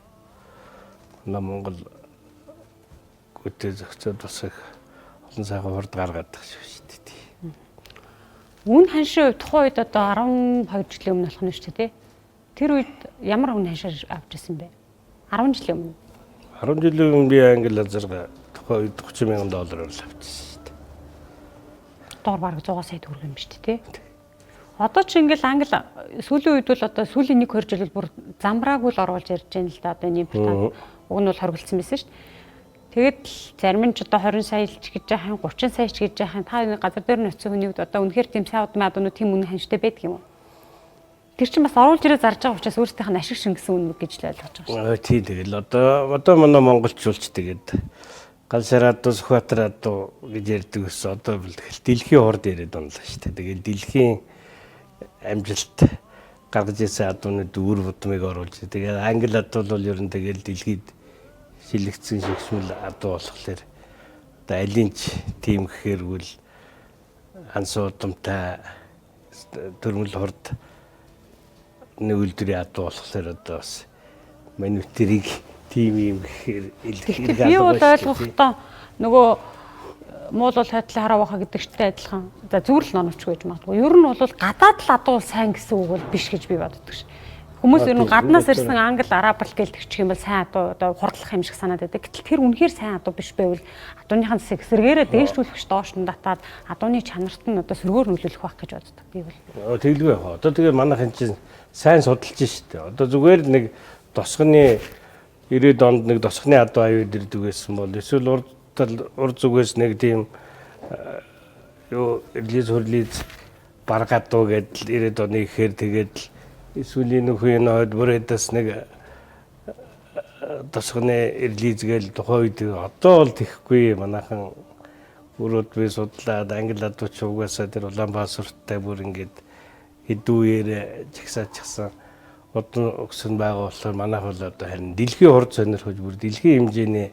Монгол гүтээ зохицоод бас их олон сайхан хурд гаргаад байгаа шүү дээ. Үн ханшийн хувьд тухайн үед одоо 12 жилийн өмнө болох нь шүү дээ. Тэр үед ямар үн ханшаар авч ирсэн бэ? 10 жилийн өмнө. 10 жилийн өмнө би англи азраг тухайн үед $30,000 авчихсан шүү дээ. Доор бараг 100 сая төгрөг юм шүү дээ. Одоо ч ингээл англи сүүлийн үед бол одоо сүүлийн 1-2 жил бүр замбраагүй л оруулж ярьж байна л да одоо энэ импортант. Уг нь бол хоригдсан байсан шүү дээ. Тэгээд зарим нь ч одоо 20 сая ч гэж яахан 30 сая ч гэж яахан та энэ газар дээр нөцсөн хүний үед одоо үнэхээр тийм сайн удмын адуунууд тийм үнэ ханштай байдаг юм уу? Тэр чинь бас оруулж ирээ зарж байгаа учраас өөрсдийнх нь ашиг шингэсэн үнэ гэж л ойлгож байгаа шүү. Тий тэгэл одоо манай монголчуулч тэгээд гал шараадуу Сүхбаатараадуу гэж ярьдаг ус одоо дэлхийн хурд яриад онлоо шүү дээ. Тэгээд дэлхийн амжилт гаргаж ирсэн адуунууд үр будмыг оруулж. Тэгээд англи адуул бол ер нь тэгээд дэлхийд шилэгдсэн шигшмэл адуу болохоор одоо алинч тийм гэхэрвэл анс удамтай төрмөл хурд нэг үлдэрийн адуу болохоор одоо бас манүтерийг тийм юм гэхээр илэрхийлж би бол ойлгохдоо нөгөө муул бол хайтлаа хараа баха гэдэгчтэй адилхан. За зүрл номч гэж магадгүй. Ер нь бол гадаад л адуу сайн гэсэн үг бол биш гэж би боддог ш. Хүмүүс ер нь гаднаас ирсэн англи араб л гэлтгчих юм бол сайн адуу одоо хурдлах юм шиг санаад байдаг. Гэтэл тэр үнэхээр сайн адуу биш байвал адууныхаа засаг эсрэгээрээ дээшлүүлэх доош нь татаад адууны чанарт нь одоо сөргөөр нөлөөлөх байх гэж боддог. Би бол. Тэглгүй яах. Одоо тэгээ манайхан чинь сайн судалж штэ. Одоо зүгээр нэг тосгоны 90-ад онд нэг тосгоны адуу аюул ирдэг байсан бол эсвэл урд зүгээс нэг тийм юу релиз хөрлиз баргадуу гэдэл 90-ад оны ихээр тэгээд эсвэл энэ үеийн хойд бүрээдээс нэг тосгоны релиз гээл тухайн үед одоо бол тэхгүй манайхан өрөөд би судлаад англи адууч угаасаа тэр Улаанбаатартай бүр ингээд хэдүүгээр жагсаачихсан одон өгсөн байгаа болохоор манайх бол одоо харин дэлхийн хурд сонирхож бүр дэлхийн хэмжээний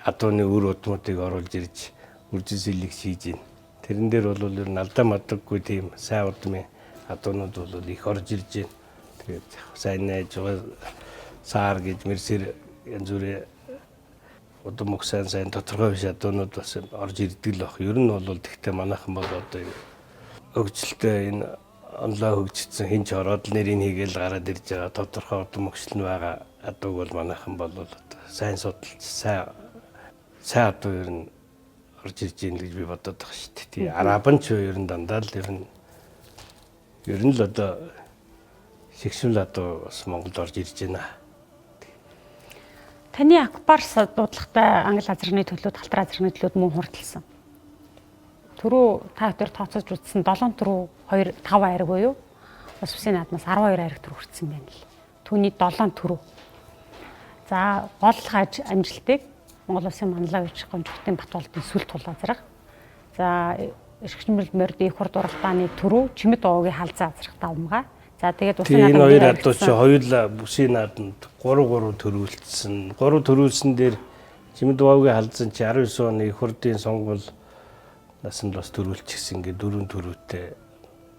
адууны үр удмуудыг оруулж ирж үржилсэлийг хийж байна. Тэрэн дээр бол ер нь алдаа мадаггүй тийм сайн удмын адуунууд бол их орж ирж байна. Тэгээд сайн найж саар гэж мэрсэр янз бүрийн удам мөх сайн тодорхой биш адуунууд бас орж ирдэг л баг. Ер нь бол тэгтээ манайхан бол одоо хөгжилтэй энэ онлоо хөгжсөн хинч ороод нэрийг хийгээл гараад ирж байгаа тодорхой удам мөхшил нь байгаа адууг бол манайхан бол одоо сайн судалж сайн адуу ер нь орж ирж байна гэж би бодоод байгаа шүү дээ. Тий араб нь ч ер нь дандаа л ер нь л одоо шигшүүл адуу бас Монголд орж ирж байна. Таны Акбарс дуудлагатай англи азрын төлөө талтар азрын төлөөд мөн хурдлсан. Түрүү та хоёр тооцоож үзсэн 7 түрүү 2 5 айраг буюу бас үсгийн наадмаас 12 айраг төр хүрсэн байна л. Түүний 7 түрүү. За гол амжилтыг Монгол Улсын манлайвч гомжтын Батболдын сүл тулаазрах. За эрхчмэл морд их хурд уралдааны түрүү чимэд уугийн халзаа азрах давмгаа. За тэгээд усын наадмын энэ хоёр адууч хоёулаа бүсийн наадамд 3 төрүүлсэн. 3 төрүүлсэн дээр чимэд уугийн халзан чи 19 оны их хурдын сонгуул насанд бас төрүүлчихсэн ингээд 4 төрүүтэй.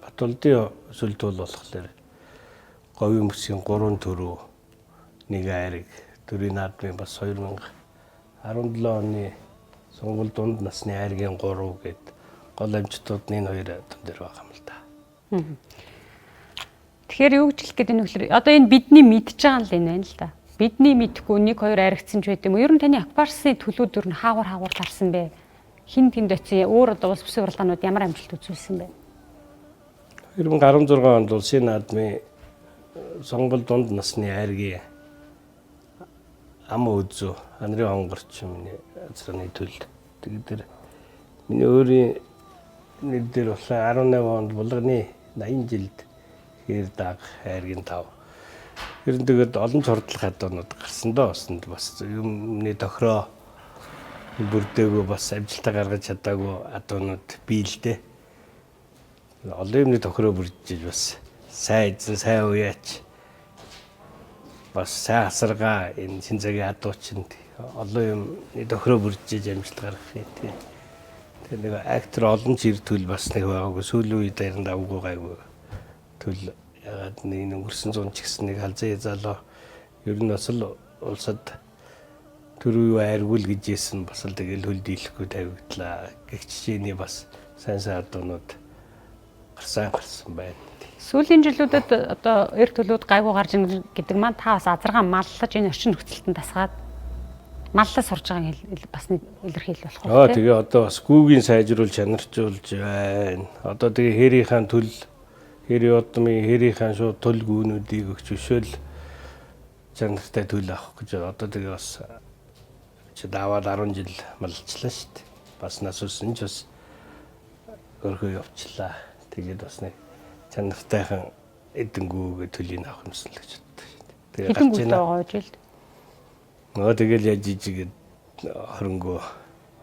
Батболдын сүлд бол болохоор говийн бүсийн 3 төрүү нэг айраг төрийн наадмын бас 2017 оны сонгуул дунд насны айргийн 3 гээд гол амжилтууд нь энэ хоёр адуун дээр байгаа юм л да. Тэгэхээр юу гэж хэлэх гээд энэ хөөр одоо энэ бидний мэдж байгаа л энэ байна л да. Бидний мэдхгүй 1 2 айрагцсан ч байт юм. Ер нь таны Акбарсын төлөөд ер нь хаагур тарсан бэ? Хин тэнд очив өөр одоо улс бүсийн уралдаанууд ямар амжилт үзүүлсэн бэ? 2016 онд улсын наадмын сонгуул дунд насны айргийн ам үзүү анрын хонгорч миний азрын төлд. Тэгээд миний өөрийн нэр дээр болохоор 18 онд булганы 80 жилд хэр даг айргийн 5. Ер нь тэгээд олон ч хурдлах адуунууд гарсан доо бас юмны тохироо бүрдээгүй бас амжилтаа гаргаж чадаагүй адуунууд бий л дээ. Олон юмны тохироо бүрдэж бас сайн эзэн сайн уяач бас сайн асаргаа энэ шин цагийн адуучинд олон юмны тохироо бүрдэж амжилт гаргах юм тий. Тэгээ нэг актер олон ч ир төл бас нэг байгаагүй сүүлийн үед харин давгүй гайгүй төл ягаад нэг өнгөрсөн 100 ч гэсэн нэг халзаа залуу ер нь бас л улсад төрөө айргуул гэжсэн бас л тэгэл хөл дийлэхгүй тавигдлаа. Гэгчжээний бас сайн адуунууд гарсан байна. Сүүлийн жилүүдэд одоо эрх төлөвд гайгүй гарч ийн гэдэг маань та бас азаргаан маллаж энэ орчин нөхцөлтөнд тасгаад маллаа сурж байгааг бас нэг илэрхийл болох уу? Тэгээ одоо бас гүүгийн сайжруулж чанарчулж байна. Одоо тэгээ хэрийнхээ төл хэрийн удмын хэрийнхээ шууд төл гүүнүүдийг өгч өшөөл чанартай төл авах гэж одоо тэгээ бас чи даваад 10 жил маллчлаа шүү дээ. Бас нас үсэн ч бас өрхөө явчлаа. Тэгээд бас нэг чанартайхан эдэнгүүгээ төлийг авах юмсан л гэж боддог шүү дээ. Тэгээ гарч байгаа жилд. Тэгэл яаж ижигэд 20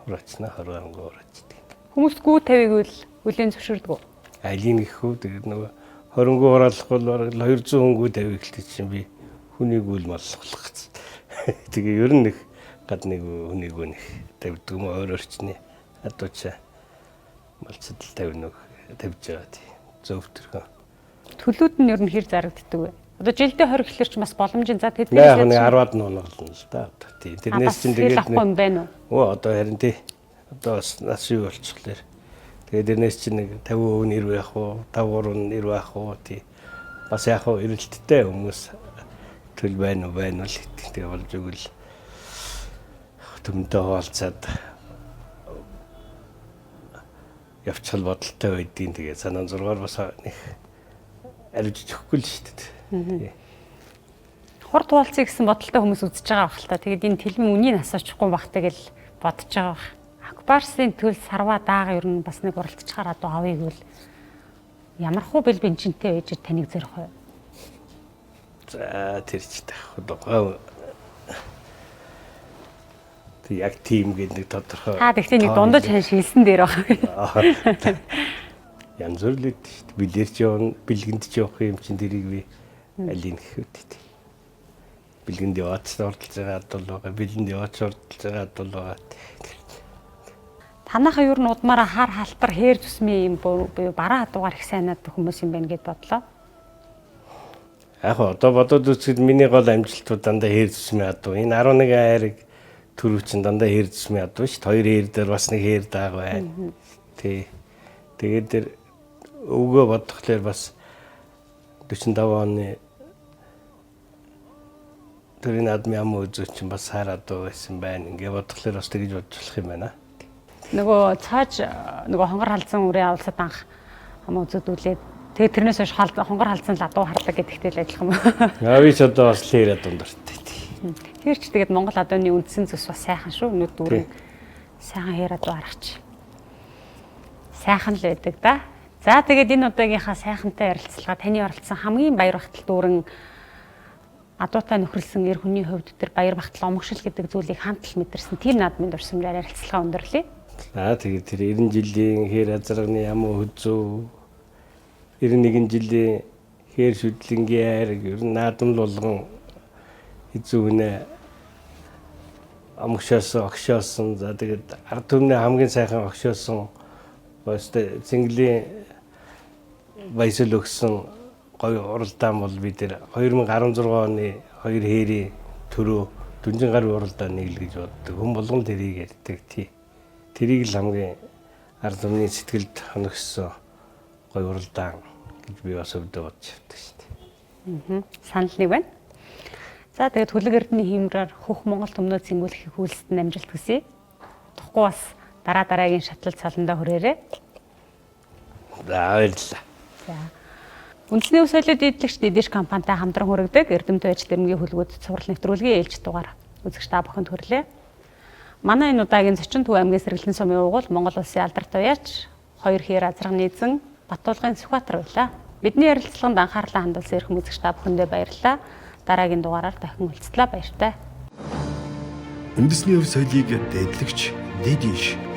хураачна 20 хураачдаг. Хүмүүс гүү тавиг үлийн зөвшөөрдөг үү? Айлын гэхүү тэгээд нөгөө 20 хураалах бол 200 хөнгөө тавиг хэлдэг чинь би хүнийг үл маллах гэсэн. Тэгээ ер нь нэг гад нэг хүнийг нэг тавьдаг юм өөр орчны адуучаа малцад л тавина тавьж байгаа тий. Зөвтөрхөө. Төлөөд нь ер нь хэр зарагддаг вэ? Одоо жилдээ 20 гэхэлэр ч бас боломжийн за тэдний яг нэг 10-ад нь оноглоно л да. Тий. Тэрнээс чинь тэгээд нэг байна уу? Одоо харин тий. Одоо бас нас юу болчихлоо. Тэгээд тэрнээс чинь нэг 50% нэр байх уу, 53 нэр байх уу тий. бас яг хөө эрэлттэй хүмүүс төл байна уу л итгэдэг болж өгөл төмдөө хаалцаад явчихл бодолтой байдгийн тэгээ санаа 6-аар бас нэг арвиж өгөхгүй л шүү дээ. Хурд хуваалцъя гэсэн бодолтой хүмүүс үзэж байгаа байх л та. Тэгээд энэ тэлмэн үнийг асуучихгүй бах тэгэл бодож байгаа бах. Акбарсын төл сарва даага ер нь бас нэг уралдчихаар одоо авъя гэвэл ямар хуу бэл бенчинтэй байж таныг зэрэх вэ? За тэр ч таах. Тэг яг тийм гэдэг тодорхой. Та тэгтээ нэг дундаж хань шилсэн дээр байгаа. Янз бүр л үүд шүү дээ. Билэрч явна, бэлгэнд ч явах юм чинь тэрийг би алийг гэхэд. Бэлгэнд яваач ордолж байгаа бол байгаа, бэлгэнд яваач ордолж байгаа бол байгаа. Танайхаа ер нь удмаараа хар халтар хээр зүсмийн юм бараа хадуугаар их сайнаад хүмүүс юм байна гэд бодлоо. Яг одоо бодоод үзэхэд миний гол амжилтууд дандаа хээр зүсмийн хадуу. Энэ 11 хайрыг түрүү чин дандаа хээр зүсмийн хадуу шүү дээ. Хоёр хээр дээр бас нэг хээр дааг байна. Тэгээд тэр өвгөө бодхолоор бас 45 оны тэрийн адмын ам үзүүч чинь бас хараад байсан байна. Ингээ бодхолоор бас тэгж бодж болох юм байна. Нөгөө цааш нөгөө хонгор халдсан үрээ авалцад анх ам үзүүдүүлээд тэгээ тэрнээс хойш хонгор халдсан ладуу харлаг гэдэгтэй л ажиллах юм. Би ч одоо бас лээрэ дундарттай. Тэр ч тэгээд Монгол адууны үндсэн зүс бас сайхан шүү. Өнөө дүүрэн сайхан хээр адуу аргач. Сайхан л байдаг да. За тэгээд энэ удаагийнхаа сайхантай ярилцлага таны оролцсон хамгийн баяр багтал дүүрэн адуутай нөхөрлсөн эр хүний хувьд тэр баяр багтал омгшил гэдэг зүйлийг хамтал мэдэрсэн тийм наадмын дурсамжаар ярилцлага өндөрлөе. За тэгээд тэр 90 жилийн хээр азарганы ямуу хүзүү 91 жилийн хээр шүдлэнгийн айраг ер нь наадмал болгон хизүүнэ омгшоосон огшоосон за тэгээд ард түмний хамгийн сайхан огшоосон өстэй цэнгэлийн баясэл өгсөн гоё уралдаан бол бид тэр 2016 оны 2 хээрийн төрөө дүнжин гар уралдаан нэг л гэж боддог. Хүн болгон тэрийг ярьдаг тий. Тэрийг л хамгийн ард түмний сэтгэлд хоногссон гоё уралдаан гэж би бас өвдөө бодож явдаг шүү дээ. Санал нэг байна. За тэгээд Хүлэг эрдэнэ хиймрээр хөх Монгол төмнөө цэнгүүлэхийг хүлсэнд амжилт хүсье. Тухгүй бас дараагийн шатлал цаландаа хүрээрээ. За баярлалаа. За. Үндэсний ус соёлын эдэлэгч Дэдэш компанитай хамтран хүргэдэг Эрдэмтэн ажил дэрмгийн хөлгүүд цуврал нэвтрүүлгийн ээлж дугаар үзэгч та бүхэнд хүрлээ. Манай энэ удаагийн зочин Төв аймгийн Сэргэлэн сумын угуул Монгол улсын алдарт уяач 2 хээр азарганы эзэн Батуулгын Сүхбаатар байлаа. Бидний ярилцлаганд анхаарлаа хандуулсан эрхэм үзэгч та бүхэндээ баярлалаа. Дараагийн дугаараар дахин уулзлаа баяртай. Үндэсний өв соёлыг дээдлэгч Дэдиш